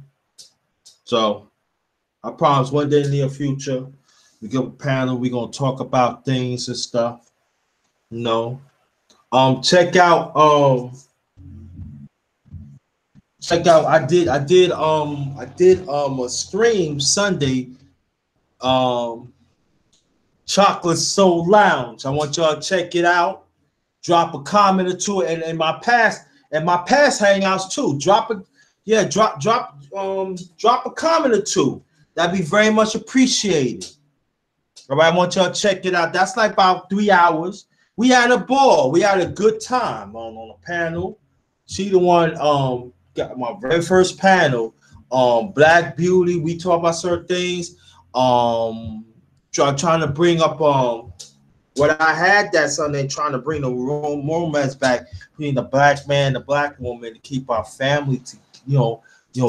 A: So I promise one day in the near future we get a panel. We're gonna talk about things and stuff. You know, check out I did a stream Sunday, Chocolate Soul Lounge. I want y'all to check it out. Drop a comment or two, and my past hangouts too. Drop a comment or two. That'd be very much appreciated. All right, I want y'all to check it out. That's like about 3 hours. We had a ball. We had a good time on the panel. She the one got my very first panel. Black Beauty. We talk about certain things. Trying to bring up what I had that Sunday, trying to bring the romance back between the black man, the black woman, to keep our family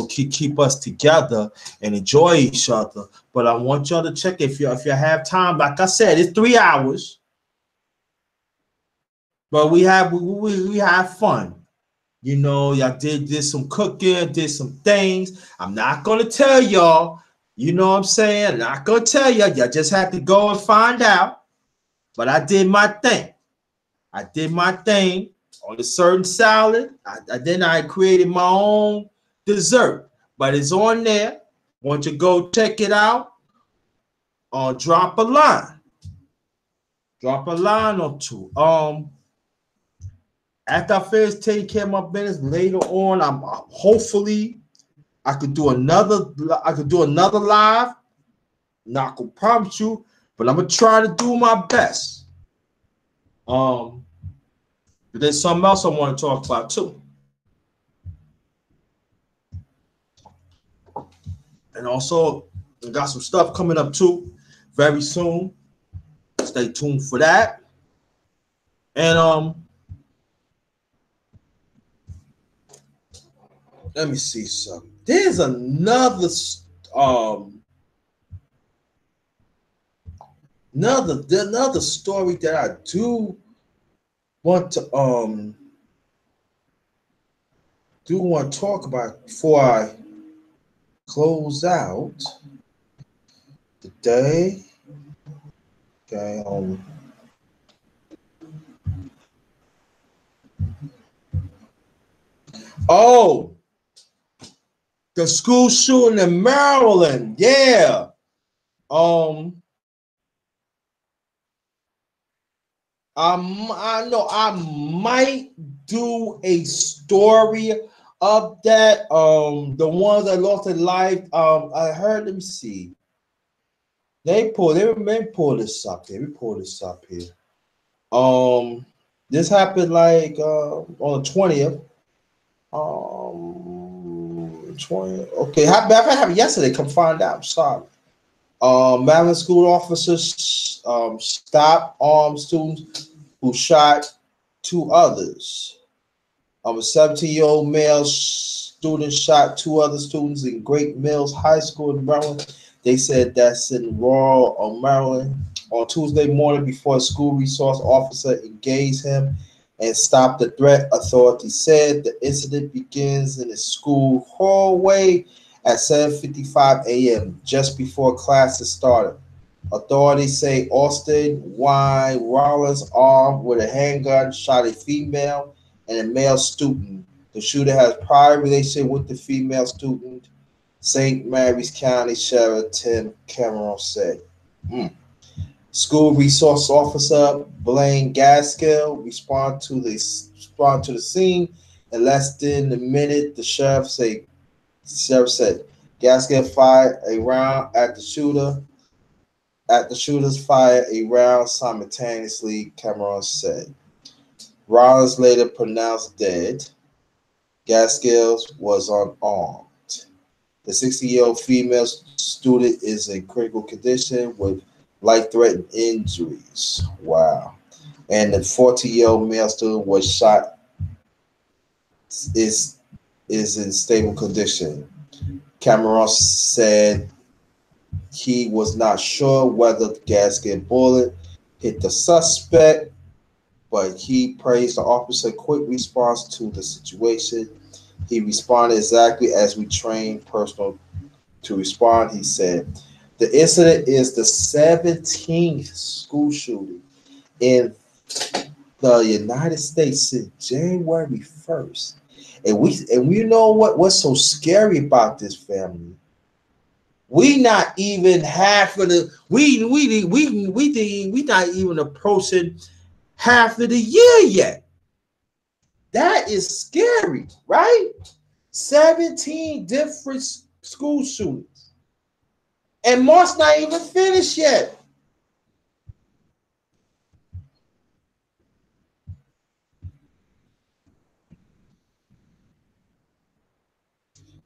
A: keep us together and enjoy each other. But I want y'all to check if you have time. Like I said, it's 3 hours, but we have fun. You know, y'all did some cooking, did some things. I'm not gonna tell y'all. You know what I'm saying? I'm not gonna tell y'all. Y'all just have to go and find out. But I did my thing. I did my thing on a certain salad. Then I created my own dessert. But it's on there. Want you to go check it out? Drop a line. Drop a line or two. after I finish taking care of my business later on, I'm hopefully I could do another live. Not gonna promise you, but I'm gonna try to do my best. But there's something else I want to talk about too. And also, we got some stuff coming up too very soon. Stay tuned for that. And let me see something. There's another another story that I do want to talk about before I close out today. Okay. Oh, the school shooting in Maryland. Yeah. I know I might do a story of that. The ones that lost their life. I heard. Let me see. They pull this up here. We pull this up here. This happened like on the 20th. 20. Okay, happened yesterday. Come find out. I'm sorry. Maryland school officers stopped armed students who shot two others. A 17-year-old male student shot two other students in Great Mills High School in Maryland. They said that's in rural Maryland. On Tuesday morning, before a school resource officer engaged him and stopped the threat, authorities said the incident begins in a school hallway at 7:55 a.m., just before classes started. Authorities say Austin Y. Rollins, armed with a handgun, shot a female and a male student. The shooter has prior relationship with the female student, St. Mary's County Sheriff Tim Cameron said. School resource officer Blaine Gaskill responded to the scene in less than a minute. The sheriff said Gaskill fired a round at the shooter. At the shooters fired a round simultaneously, Cameron said. Rollins later pronounced dead. Gaskill was unarmed. The 60-year-old female student is in critical condition with life-threatening injuries. Wow. And the 40-year-old male student was shot is in stable condition. Cameron said he was not sure whether the gasket bullet hit the suspect, but he praised the officer's quick response to the situation. He responded exactly as we trained personnel to respond, he said. The incident is the 17th school shooting in the United States since January 1st. And we know what's so scary about this, family. We not even half of the we not even approaching half of the year yet. That is scary, right? 17 different school shootings. And March not even finished yet.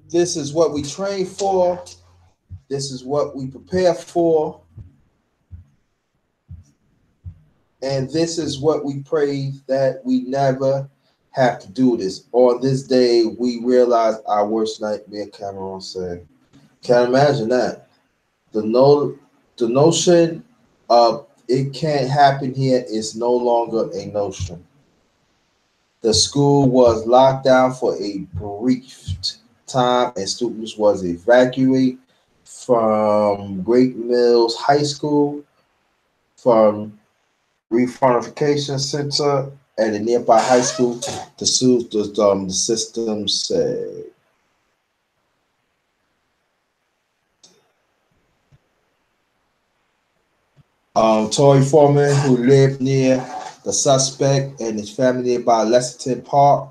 A: This is what we train for. This is what we prepare for. And this is what we pray that we never have to do this. On this day, we realize our worst nightmare, Cameron said. Can't imagine that. The notion of it can't happen here is no longer a notion. The school was locked down for a brief time and students was evacuated from Great Mills High School, from reunification center at a nearby high school. The system said. Tory Foreman, who lived near The suspect and his family by Lexington Park.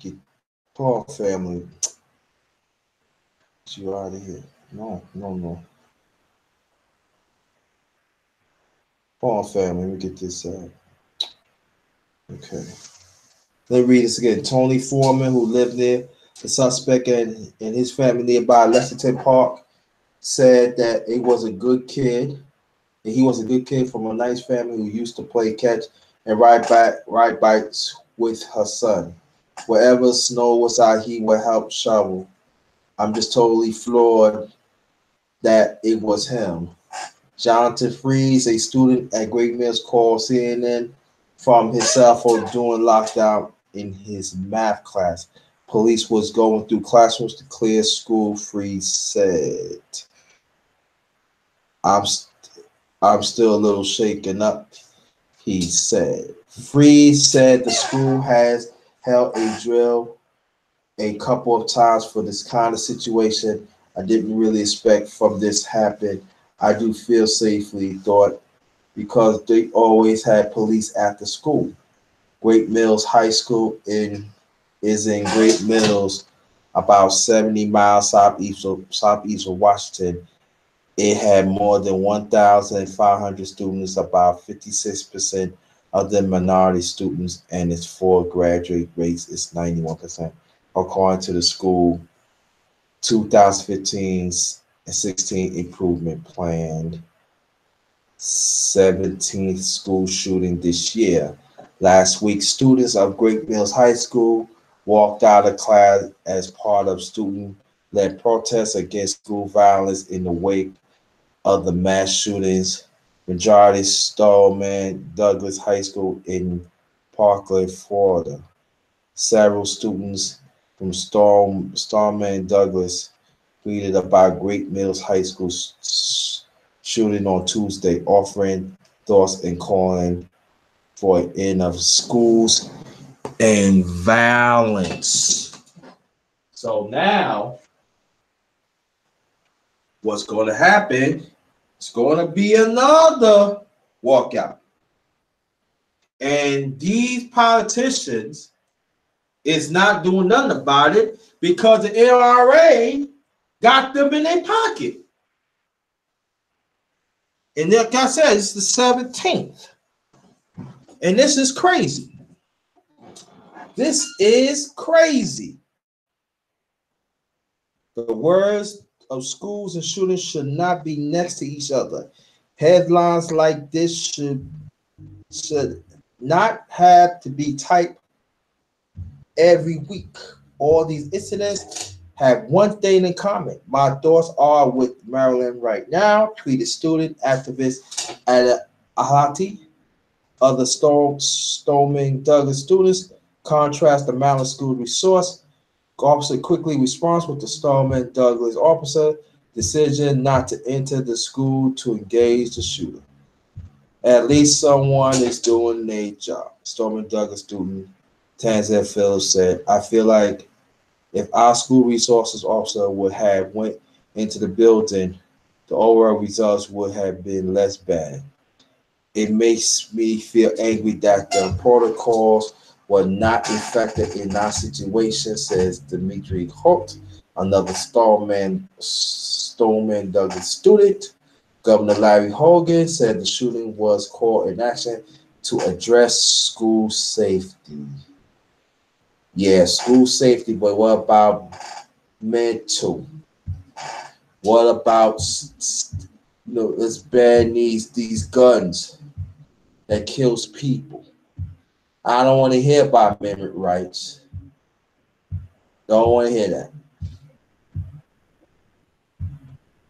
A: Get Paul family. Get you out of here. No. Paul family. Let me get this out. Okay. Let me read this again. Tony Foreman, who lived there, the suspect and his family nearby Lexington Park, said that it was a good kid. And he was a good kid from a nice family who used to play catch and ride bikes with her son. Wherever snow was out, he would help shovel. I'm just totally floored that it was him. Jonathan Freeze, a student at Great Mills, called CNN from his cell phone during lockdown in his math class. Police was going through classrooms to clear school, Freeze said. I'm still a little shaken up, he said. Freeze said the school has held a drill a couple of times for this kind of situation. I didn't really expect from this happen. I do feel safely, thought, because they always had police after school. Great Mills High School is in Great Mills, about 70 miles southeast of Washington. It had more than 1,500 students, about 56% of them minority students, and its full graduate rates is 91%, according to the school 2015 and 16 improvement plan. 17th school shooting this year. Last week, students of Great Mills High School walked out of class as part of student-led protests against school violence in the wake of the mass shootings. Majority Stallman Douglas High School in Parkland, Florida. Several students from Stallman Douglas tweeted about Great Mills High School shooting on Tuesday, offering thoughts and calling for an end of schools and violence. So now, what's going to happen? It's going to be another walkout. And these politicians is not doing nothing about it because the NRA got them in their pocket. And like I said, it's the 17th. And this is crazy. This is crazy. The words of schools and shootings should not be next to each other. Headlines like this should not have to be typed every week. All these incidents have one thing in common. My thoughts are with Maryland right now, tweeted student activist at Ahati. Other Storming Douglas students contrast the Maryland school resource. Officer quickly responds with the Storming Douglas officer decision not to enter the school to engage the shooter. At least someone is doing their job. Storming Douglas student Tanzan Phillips said, I feel like if our school resources officer would have went into the building, the overall results would have been less bad. It makes me feel angry that the protocols were not effective in our situation, says Dimitri Holt, another Stoneman Douglas student. Governor Larry Hogan said the shooting was called in action to address school safety. Yeah, school safety, but what about mental? What about let's ban these guns that kills people? I don't want to hear about amendment rights. Don't want to hear that.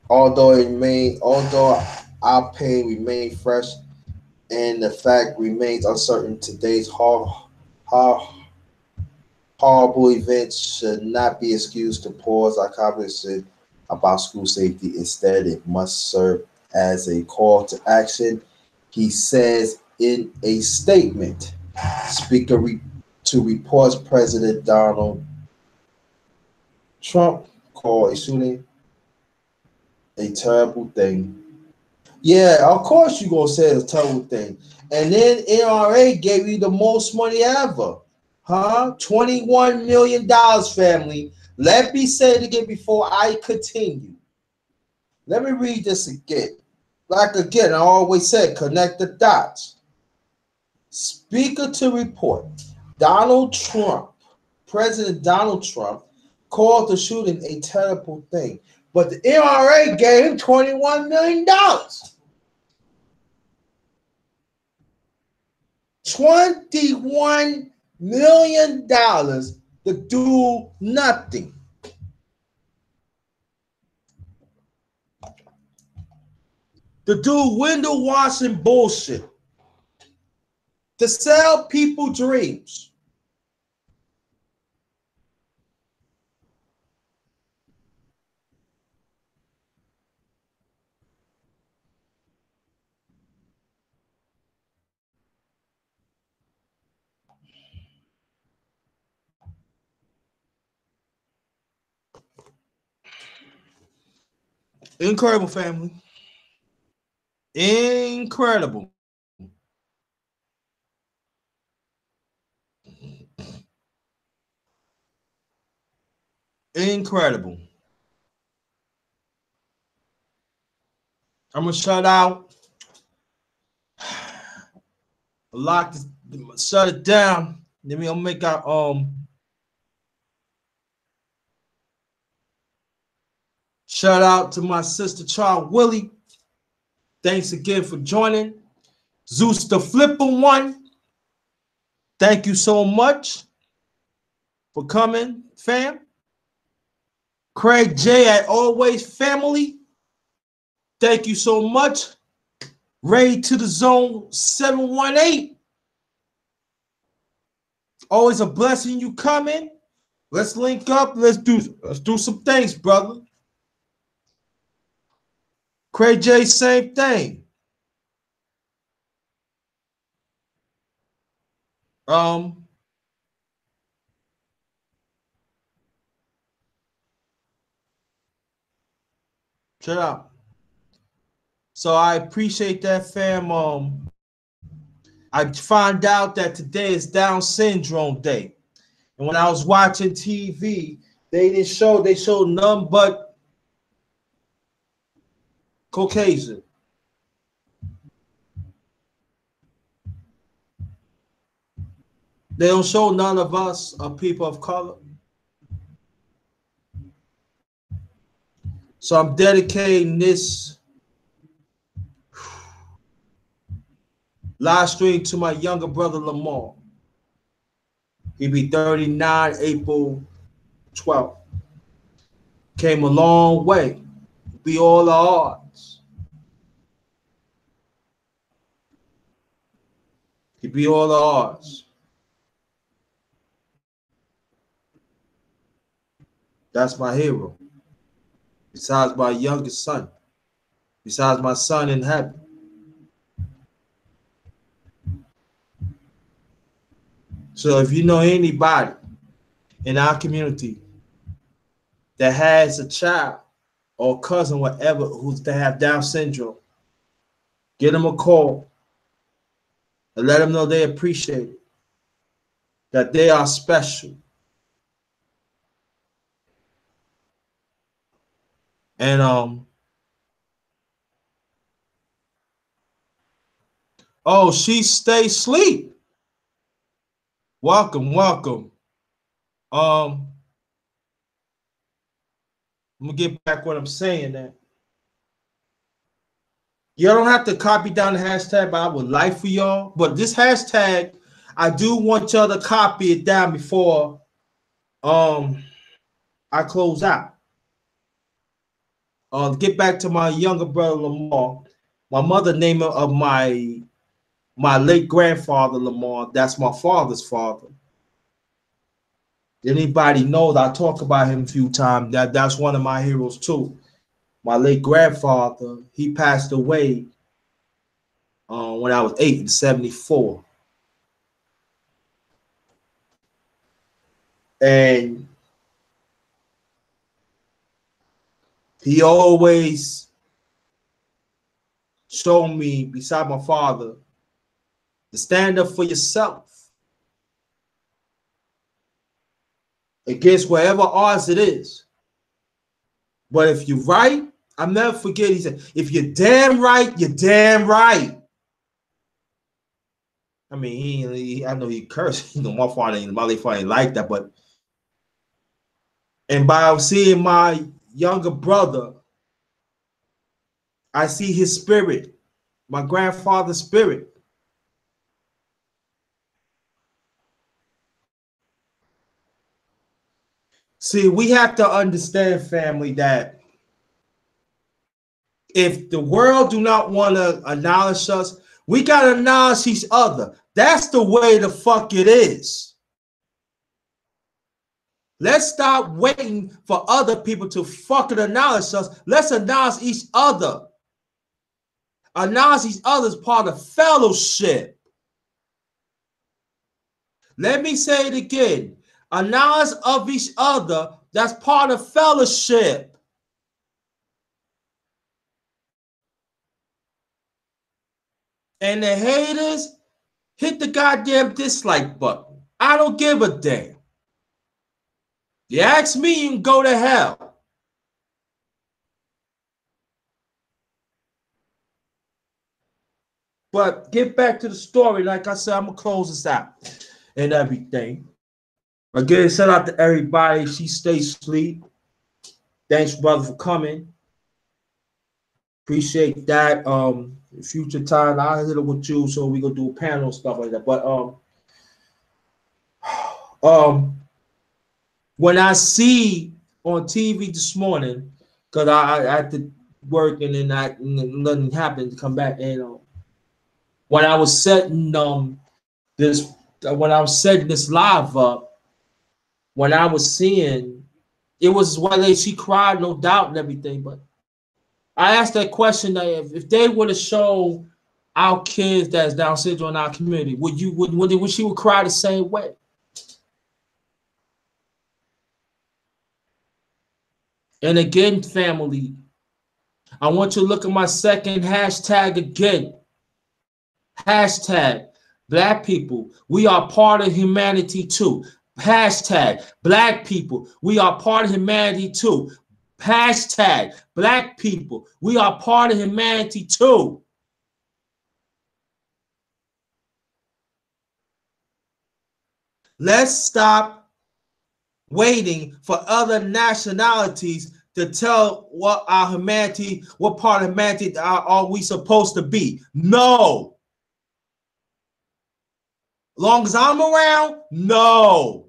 A: Although our pain remains fresh and the fact remains uncertain, today's horrible events should not be excused to pause our conversation about school safety. Instead, it must serve as a call to action, he says in a statement. Speaker to reports President Donald Trump called a shooting a terrible thing. Yeah, of course you gonna say it's a terrible thing. And then NRA gave you the most money ever. Huh? $21 million, family. Let me say it again before I continue. Let me read this again. Like again, I always said, connect the dots. Speaker to report. Donald Trump, President Donald Trump, called the shooting a terrible thing. But the NRA gave him $21 million. $21 million to do nothing. To do window washing bullshit. To sell people dreams. Incredible, family. Incredible. Incredible. I'm gonna shut out. Lock this, shut it down. Then we'll make our shout out to my sister Charles Willie. Thanks again for joining. Zeus the Flipper One. Thank you so much for coming, fam. Craig J at Always Family. Thank you so much. Ray to the Zone 718. Always a blessing you coming. Let's link up. Let's do some things, brother. Craig J, same thing. Shut up. So I appreciate that, fam. I found out that today is Down Syndrome Day. And when I was watching TV, they showed none but Caucasian. They don't show none of us people of color. So I'm dedicating this live stream to my younger brother Lamar. He'll be 39 April 12th. Came a long way. Be all the odds. He beat all the odds. That's my hero. Besides my youngest son. Besides my son in heaven. So if you know anybody in our community that has a child or cousin, whatever, who's to have Down syndrome, get them a call and let them know they appreciate it, that they are special. And oh, she stay asleep. Welcome, welcome. I'm gonna get back what I'm saying now. You don't have to copy down the hashtag, but I would like for y'all. But this hashtag, I do want y'all to copy it down before I close out. Get back to my younger brother Lamar. My mother named him of my late grandfather Lamar. That's my father's father. Anybody knows I talk about him a few times. That's one of my heroes too. My late grandfather, he passed away when I was 8 in 74. And he always showed me, beside my father, to stand up for yourself against whatever odds it is. But if you're right, I'll never forget, he said, if you're damn right, you're damn right. I mean, I know he cursed. You know, my late father ain't like that, but and by seeing my younger brother, I see his spirit, my grandfather's spirit. See, we have to understand, family, that if the world do not want to acknowledge us, we got to acknowledge each other. That's the way the fuck it is. Let's stop waiting for other people to fucking acknowledge us. Let's acknowledge each other. Acknowledge each other as part of fellowship. Let me say it again. Acknowledge of each other. That's part of fellowship. And the haters, hit the goddamn dislike button. I don't give a damn. You ask me, you can go to hell. But get back to the story. Like I said, I'm going to close this out and everything. Again, shout out to everybody. She stays asleep. Thanks, brother, for coming. Appreciate that. Future time, I'll hit it with you so we gonna do a panel stuff like that. But when I see on TV this morning, because I had to work and then nothing happened to come back, and when I was setting this live up, when I was seeing, it was whether she cried, no doubt, and everything, but I asked that question that if they would have shown our kids that's Down syndrome in our community, would she would cry the same way? And again, family, I want you to look at my second hashtag again. Hashtag Black people, we are part of humanity too. Hashtag Black people, we are part of humanity too. Hashtag Black people, we are part of humanity too. Let's stop waiting for other nationalities to tell what our humanity, what part of humanity are we supposed to be. No. Long as I'm around, no.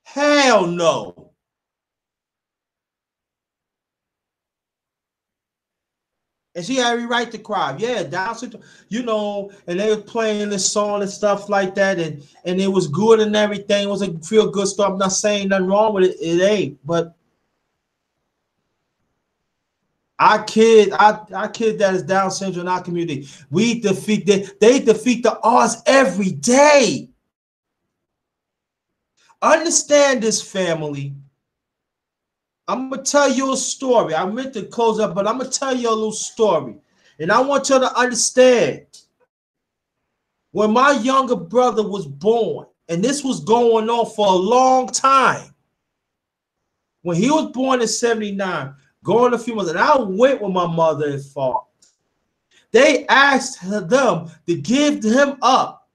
A: Hell no. And she had every right to cry. Yeah, Down syndrome, you know, and they were playing this song and stuff like that, and it was good and everything. It was a feel good stuff. I'm not saying nothing wrong with it. It ain't, but our kid that is Down syndrome in our community, they defeat the odds every day. Understand this, family. I'm gonna tell you a story. I meant to close up, but I'm gonna tell you a little story. And I want you to understand. When my younger brother was born, and this was going on for a long time. When he was born in 79, going a few months, and I went with my mother and father. They asked them to give him up.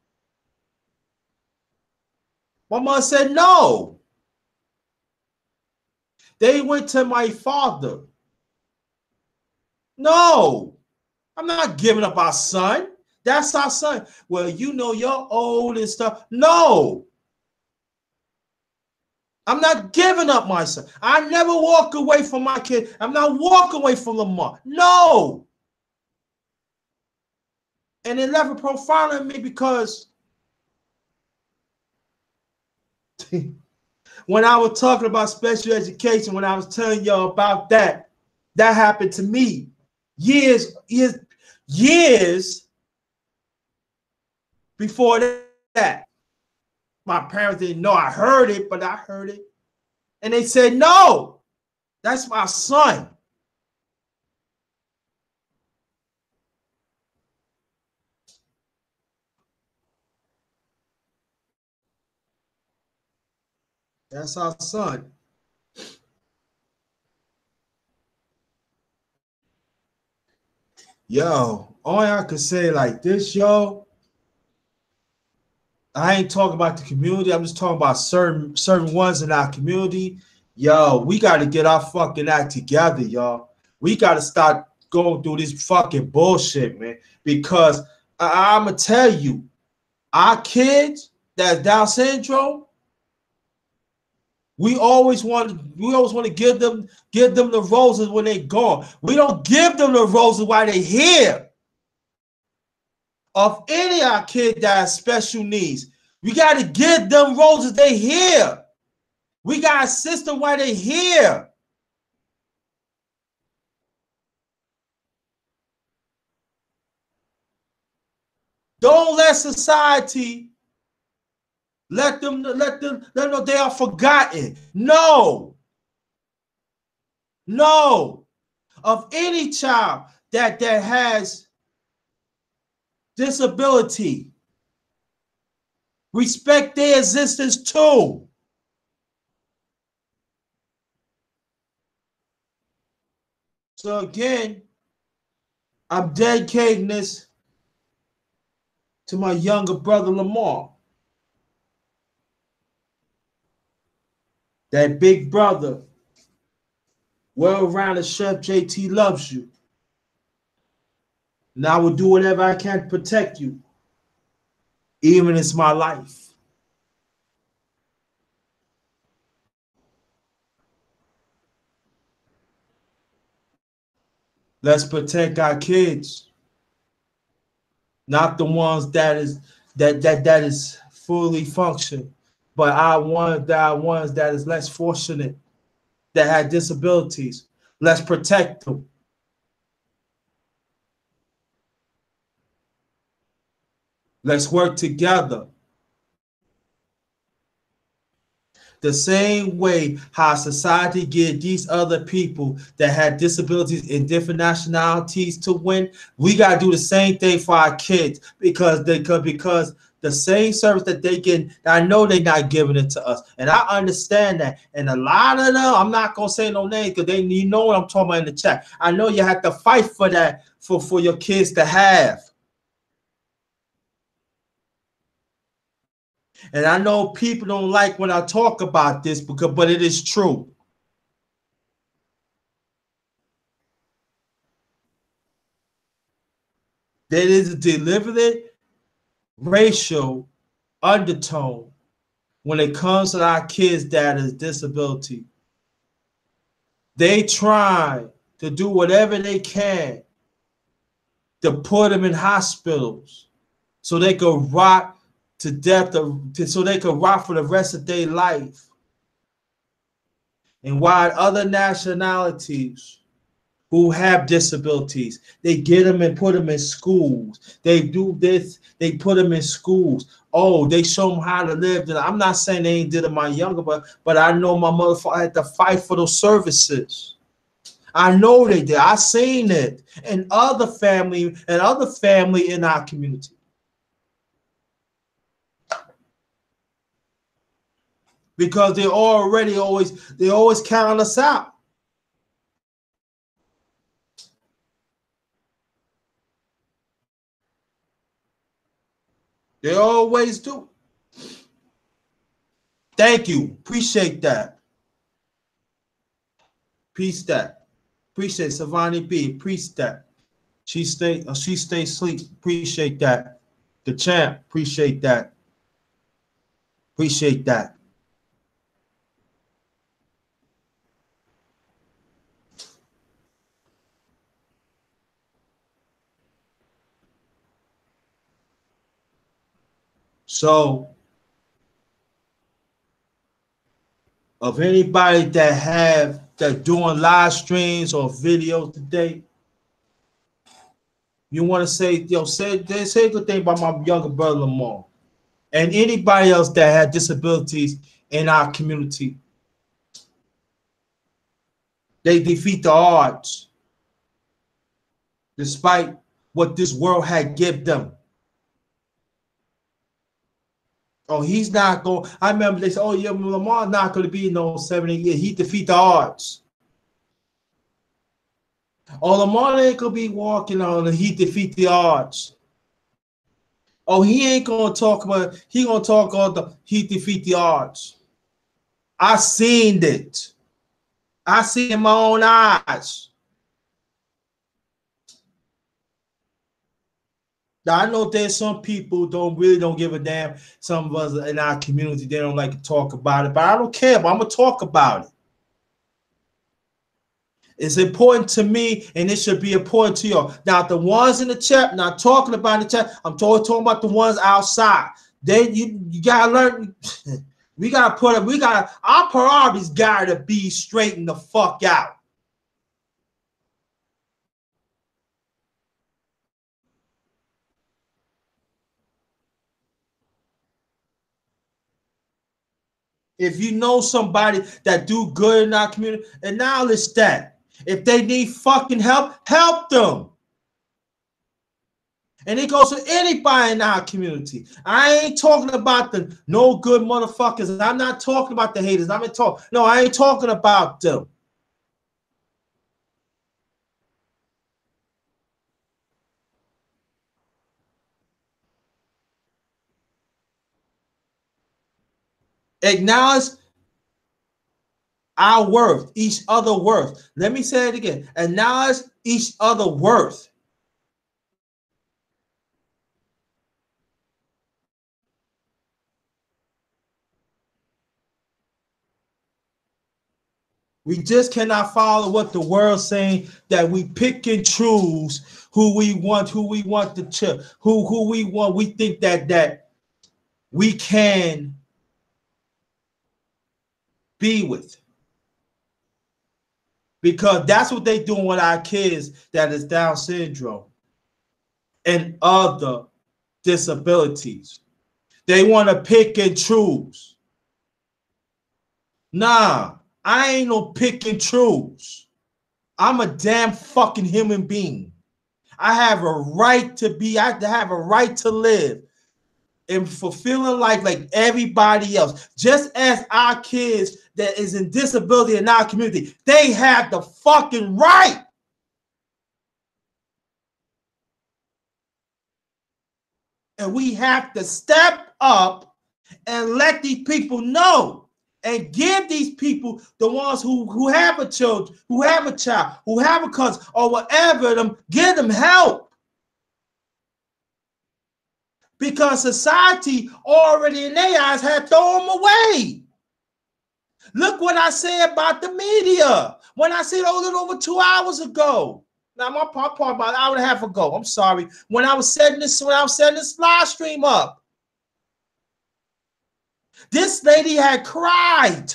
A: My mother said no. They went to my father. No, I'm not giving up our son. That's our son. Well, you know, you're old and stuff. No, I'm not giving up my son. I never walk away from my kid. I'm not walking away from Lamar. No. And it left a profound on me because when I was talking about special education, when I was telling y'all about that happened to me years before that. My parents didn't know I heard it, but I heard it. And they said, no, that's my son. That's our son. Yo, only I could say like this, yo. I ain't talking about the community. I'm just talking about certain ones in our community. Yo, we got to get our fucking act together, y'all. We got to start going through this fucking bullshit, man. Because I'm gonna tell you, our kids that's Down syndrome, we always want to give them the roses when they gone. We don't give them the roses while they here. Of any of our kids that have special needs, we got to give them roses they here. We got to assist them while they here. Don't let society let them know they are forgotten. No. Of any child that has disability, respect their existence too. So again, I'm dedicating this to my younger brother Lamar. That big brother, well-rounded Chef JT loves you. And I will do whatever I can to protect you, even if it's my life. Let's protect our kids, not the ones that is fully functioning, but our ones that is less fortunate, that had disabilities. Let's protect them. Let's work together. The same way how society get these other people that had disabilities in different nationalities to win, we got to do the same thing for our kids because the same service that they get, I know they're not giving it to us. And I understand that. And a lot of them, I'm not going to say no names because you know what I'm talking about in the chat. I know you have to fight for that for your kids to have. And I know people don't like when I talk about this but it is true. There is a deliberate racial undertone when it comes to our kids that is disability. They try to do whatever they can to put them in hospitals so they could rot to death, so they could rot for the rest of their life. And while other nationalities who have disabilities, they get them and put them in schools. They do this, they put them in schools. Oh, they show them how to live. I'm not saying they ain't did it my younger, but I know my mother had to fight for those services. I know they did. I seen it. And other family in our community. Because they always count us out. They always do. Thank you. Appreciate that. Peace that. Appreciate Savani B. Appreciate that. She stay asleep. Appreciate that. The champ. Appreciate that. Appreciate that. So, of anybody that doing live streams or videos today, you want to say a good thing about my younger brother Lamar, and anybody else that had disabilities in our community. They defeat the odds, despite what this world had given them. Oh, he's not going. I remember they said, "Oh yeah, Lamar's not going to be no 7 8 years. He defeat the odds." Oh, Lamar ain't gonna be walking on and he defeat the odds. Oh, he ain't gonna talk about. He gonna talk all the he defeat the odds. I seen it. I see in my own eyes. Now I know there's some people don't give a damn. Some of us in our community they don't like to talk about it, but I don't care. But I'm gonna talk about it. It's important to me, and it should be important to you. Now, the ones in the chat, not talking about the chat. I'm talking about the ones outside. Then you gotta learn. We gotta put it. We gotta our priorities gotta be straightened the fuck out. If you know somebody that do good in our community, acknowledge that. If they need fucking help, help them. And it goes to anybody in our community. I ain't talking about the no good motherfuckers. I'm not talking about the haters. No, I ain't talking about them. Acknowledge our worth, each other worth. Let me say it again. Acknowledge each other worth. We just cannot follow what the world's saying, that we pick and choose who we want to who we want. We think that we can be with. Because that's what they doing with our kids that is Down syndrome and other disabilities. They want to pick and choose. Nah, I ain't no pick and choose. I'm a damn fucking human being. I have a right to be, I have a right to live and fulfilling life like everybody else. Just as our kids that is in disability in our community, they have the fucking right. And we have to step up and let these people know and give these people, the ones who have a child, who have a child, who have a cousin, or whatever, them, give them help. Because society already in their eyes had thrown them away. Look what I said about the media when I said a little over 2 hours ago. Now my part about an hour and a half ago. I'm sorry. When I was setting this live stream up, this lady had cried.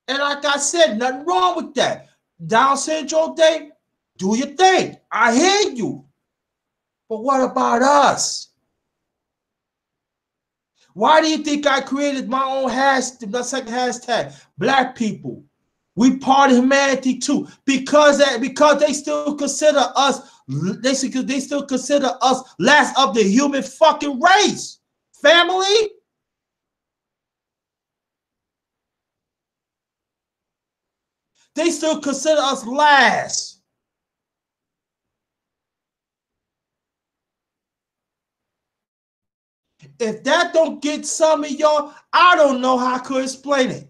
A: And like I said, nothing wrong with that. Down syndrome day, do your thing. I hear you. But what about us? Why do you think I created my own hashtag, the second hashtag? Black people. We part of humanity too. Because they still consider us, they still consider us last of the human fucking race. Family. They still consider us last. If that don't get some of y'all, I don't know how I could explain it.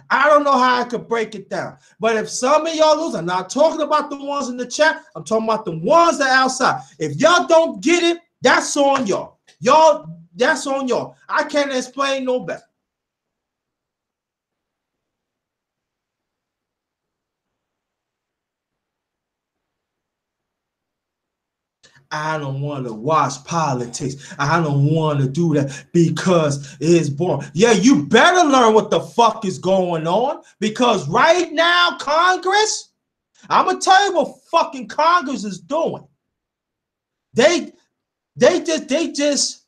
A: I don't know how I could break it down. But if some of y'all lose, I'm not talking about the ones in the chat. I'm talking about the ones that are outside. If y'all don't get it, that's on y'all. That's on y'all. I can't explain no better. I don't want to watch politics. I don't want to do that because it's boring. Yeah, you better learn what the fuck is going on, because right now, Congress, I'm going to tell you what fucking Congress is doing. They just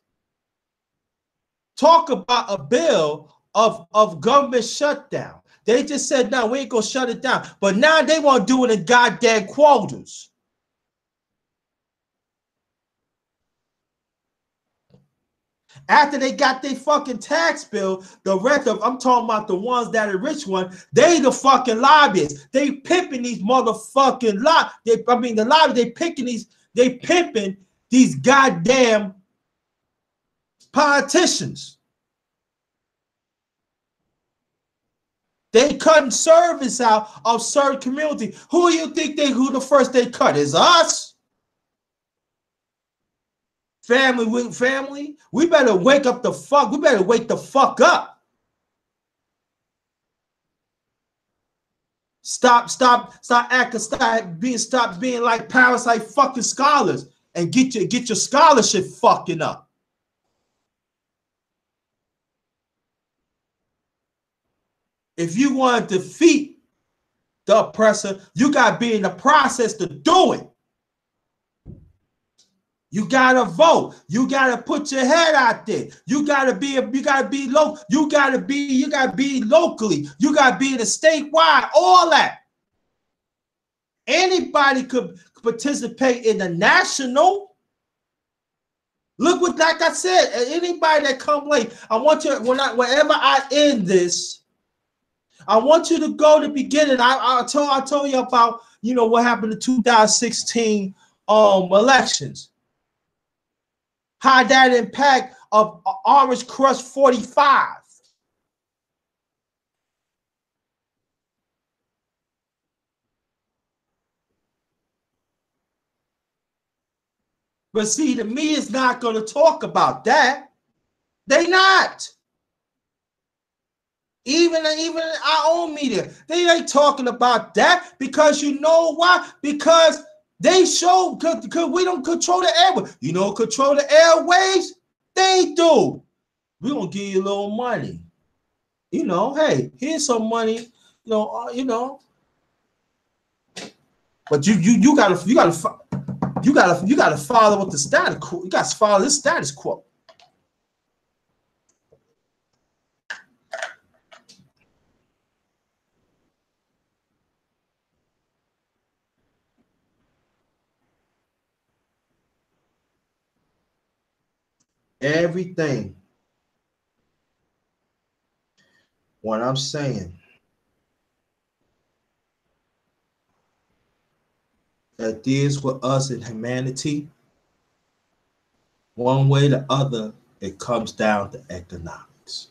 A: talk about a bill of government shutdown. They just said, no, we ain't going to shut it down. But now they want to do it in goddamn quotas. After they got their fucking tax bill, the rest of, I'm talking about the ones that are rich one, they the fucking lobbyists. They pimping these motherfucking the lobbyists, they pimping these goddamn politicians. They cutting service out of certain community. Who do you think who the first they cut is us? Family, we better wake up the fuck. We better wake the fuck up. Stop being like parasite fucking scholars and get your scholarship fucking up. If you want to defeat the oppressor, you gotta be in the process to do it. You gotta vote. You gotta put your head out there. You gotta be local. You gotta be locally. You gotta be in the statewide. All that. Anybody could participate in the national. Look what, like I said, anybody that come late, I want you, whenever I end this, I want you to go to the beginning. I told you about, what happened in 2016 elections. How that impact of Orange Crush 45. But see, the media's not going to talk about that. They not. Even our own media, they ain't talking about that, because you know why? Because they show, because we don't control the airwaves. You know, control the airwaves? They do. We're going to give you a little money. Hey, here's some money, But you gotta follow what the status quo. You got to follow this status quo. Everything. What I'm saying, that deals with us in humanity, one way or the other, it comes down to economics.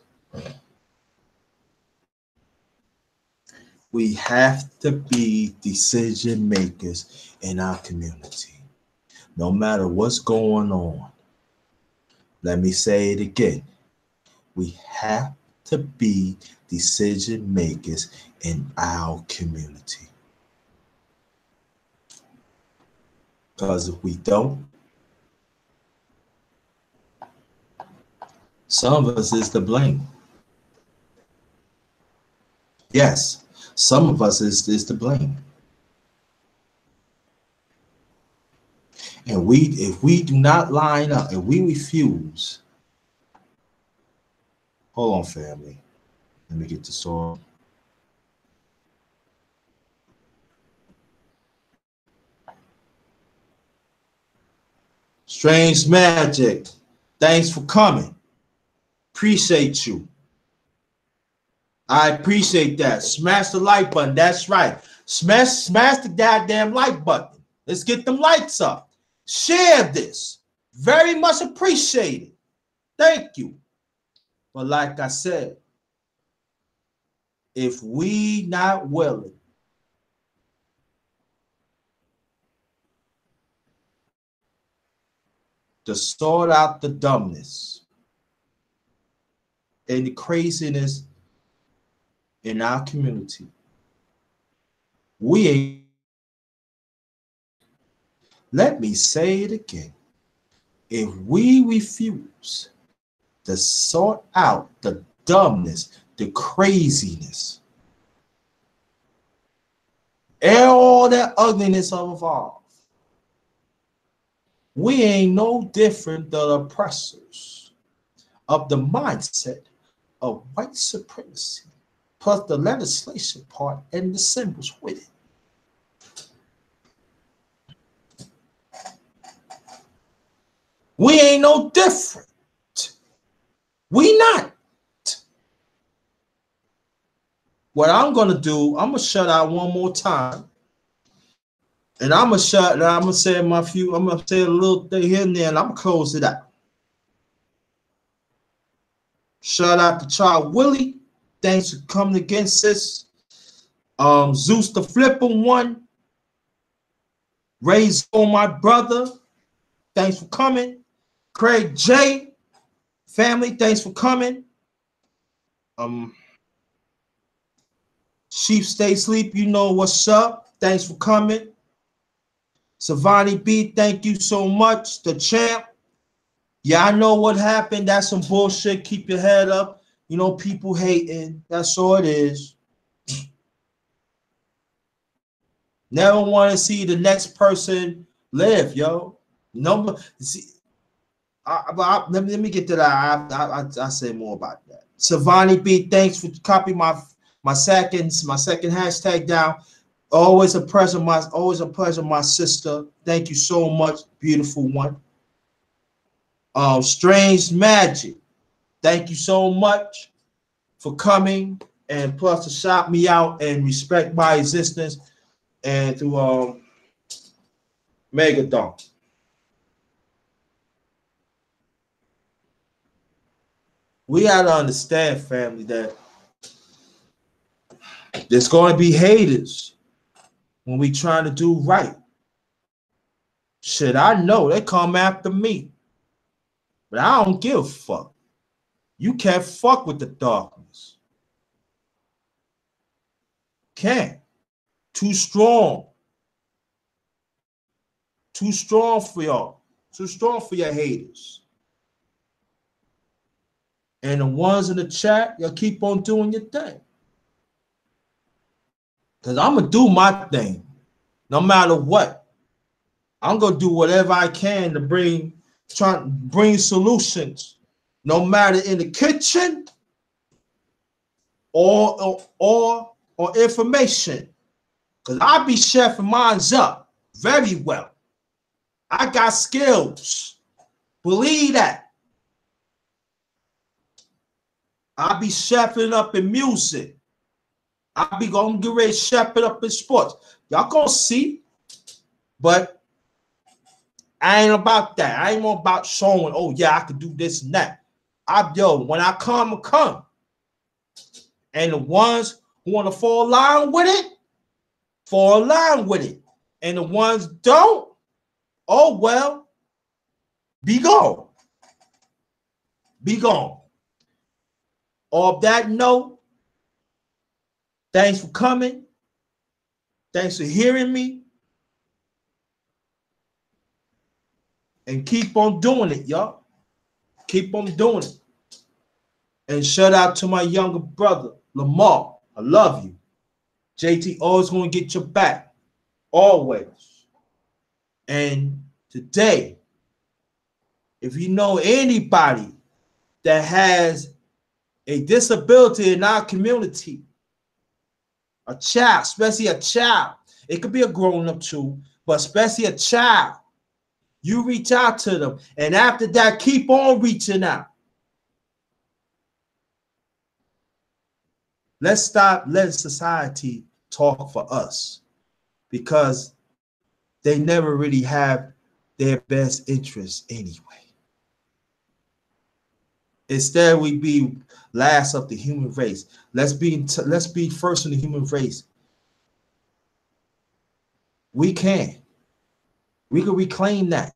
A: We have to be decision makers in our community, no matter what's going on. Let me say it again. We have to be decision makers in our community. Because if we don't, some of us is to blame. Yes, some of us is to blame. And if we do not line up and we refuse, hold on, family. Let me get this on. Strange Magic, thanks for coming. Appreciate you. I appreciate that. Smash the like button. That's right. Smash the goddamn like button. Let's get them likes up. Share this. Very much appreciated. Thank you. But like I said, if we not willing to sort out the dumbness and the craziness in our community, we ain't. Let me say it again. If we refuse to sort out the dumbness, the craziness, and all that ugliness of all, we ain't no different than oppressors of the mindset of white supremacy, plus the legislation part and the symbols with it. We ain't no different. We not. What I'm gonna do, I'm gonna shut out one more time. And I'm gonna say I'm gonna say a little thing here and there, and I'm gonna close it out. Shout out to Child Willie. Thanks for coming again, sis. Zeus the Flipper one. Raise on my brother. Thanks for coming. Craig J. Family, thanks for coming. Sheep Stay Sleep, you know what's up. Thanks for coming. Savani B, thank you so much. The champ. Yeah, I know what happened. That's some bullshit. Keep your head up. You know, people hating. That's all it is. Never want to see the next person live, yo. No, see, let me get to that. I say more about that. Savani B, thanks for copying my second hashtag down. Always a pleasure, my sister. Thank you so much, beautiful one. Strange Magic, thank you so much for coming and plus to shout me out and respect my existence and to Megadon. We gotta understand, family, that there's going to be haters when we trying to do right. Shit, I know they come after me, but I don't give a fuck. You can't fuck with the darkness. Can't. Too strong. Too strong for y'all. Too strong for your haters. And the ones in the chat, y'all keep on doing your thing. Because I'm going to do my thing, no matter what. I'm going to do whatever I can to bring solutions, no matter in the kitchen or information. Because I be chefing mines up very well. I got skills. Believe that. I be chefing up in music. I be going to get ready to chef it up in sports. Y'all going to see. But I ain't about that. I ain't about showing, oh, yeah, I could do this and that. When I come, I come. And the ones who want to fall in line with it. And the ones don't, oh, well, be gone. Be gone. On that note, thanks for coming. Thanks for hearing me. And keep on doing it, y'all. Keep on doing it. And shout out to my younger brother, Lamar. I love you. JT always going to get your back. Always. And today, if you know anybody that has a disability in our community, a child, especially a child, it could be a grown-up too, but especially a child, you reach out to them. And after that, keep on reaching out. Let's stop letting society talk for us because they never really have their best interests anyway. Instead, we be last of the human race. Let's be first in the human race. We can reclaim that.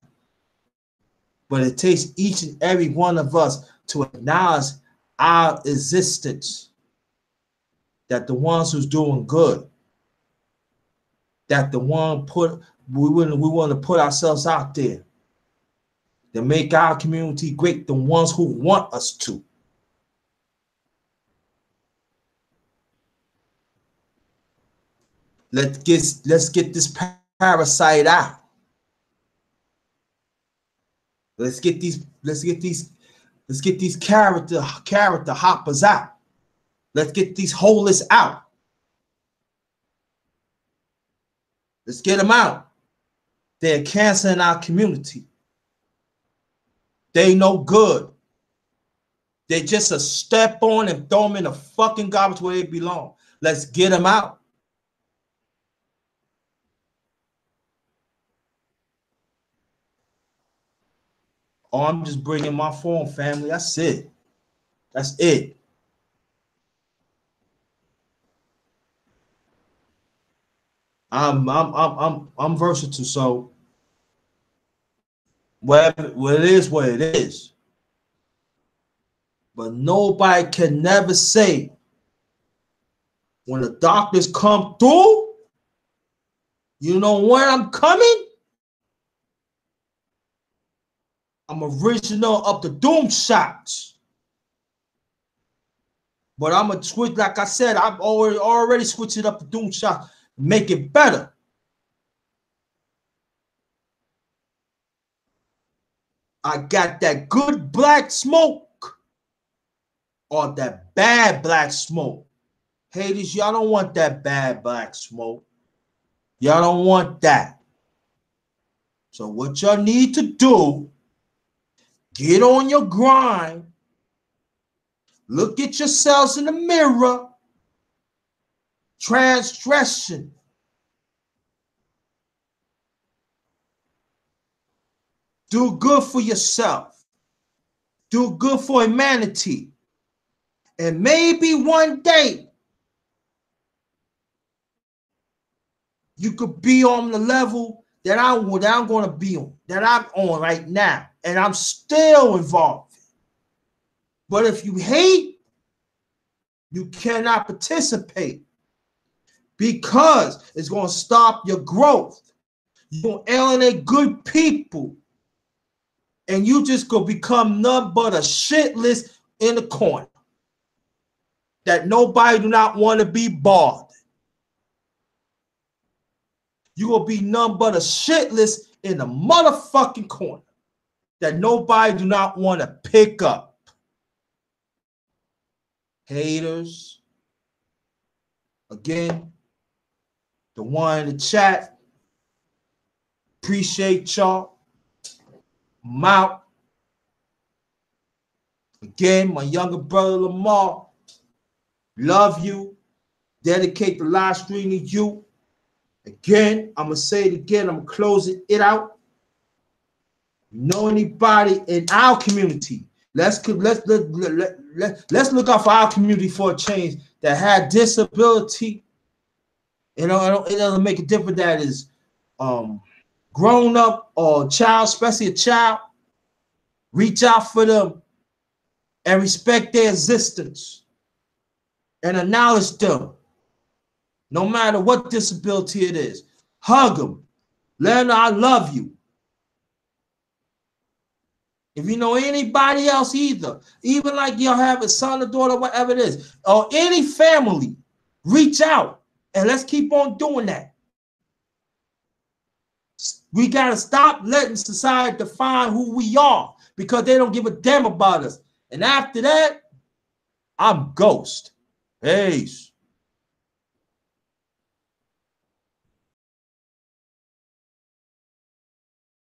A: But it takes each and every one of us to acknowledge our existence. That the ones who's doing good, that we want to put ourselves out there to make our community great, the ones who want us to. Let's get this parasite out. Let's get these character hoppers out. Let's get these holers out. Let's get them out. They're cancer in our community. They no good. They just a step on and throw them in the fucking garbage where they belong. Let's get them out. Oh, I'm just bringing my phone, family. That's it. That's it. I'm versatile, so whatever, what it is, what it is. But nobody can never say when the doctors come through, you know when I'm coming? I'm original up the doom shots. But I'm gonna switch, like I said, I've already switched it up to doom shots, make it better. I got that good black smoke or that bad black smoke. Haters, y'all don't want that bad black smoke. Y'all don't want that. So what y'all need to do, get on your grind, look at yourselves in the mirror, transgression. Do good for yourself. Do good for humanity. And maybe one day you could be on the level that I'm going to be on, that I'm on right now. And I'm still involved. But if you hate, you cannot participate because it's going to stop your growth. You're going to alienate good people. And you just going to become none but a shit list in the corner that nobody do not want to be bothered. You're going to be none but a shit list in the motherfucking corner that nobody do not want to pick up. Haters. Again, the one in the chat. Appreciate y'all. I'm out. Again, my younger brother Lamar. Love you. Dedicate the live stream to you. Again, I'm going to say it again. I'm going to close it out. You know anybody in our community? Let's look out for our community for a change that had disability. You know, it doesn't make a difference that is grown up or child, especially a child. Reach out for them and respect their existence and acknowledge them, no matter what disability it is. Hug them. Let them know I love you. If you know anybody else either, even like y'all have a son or daughter, whatever it is, or any family, reach out and let's keep on doing that. We got to stop letting society define who we are because they don't give a damn about us. And after that, I'm ghost. Peace.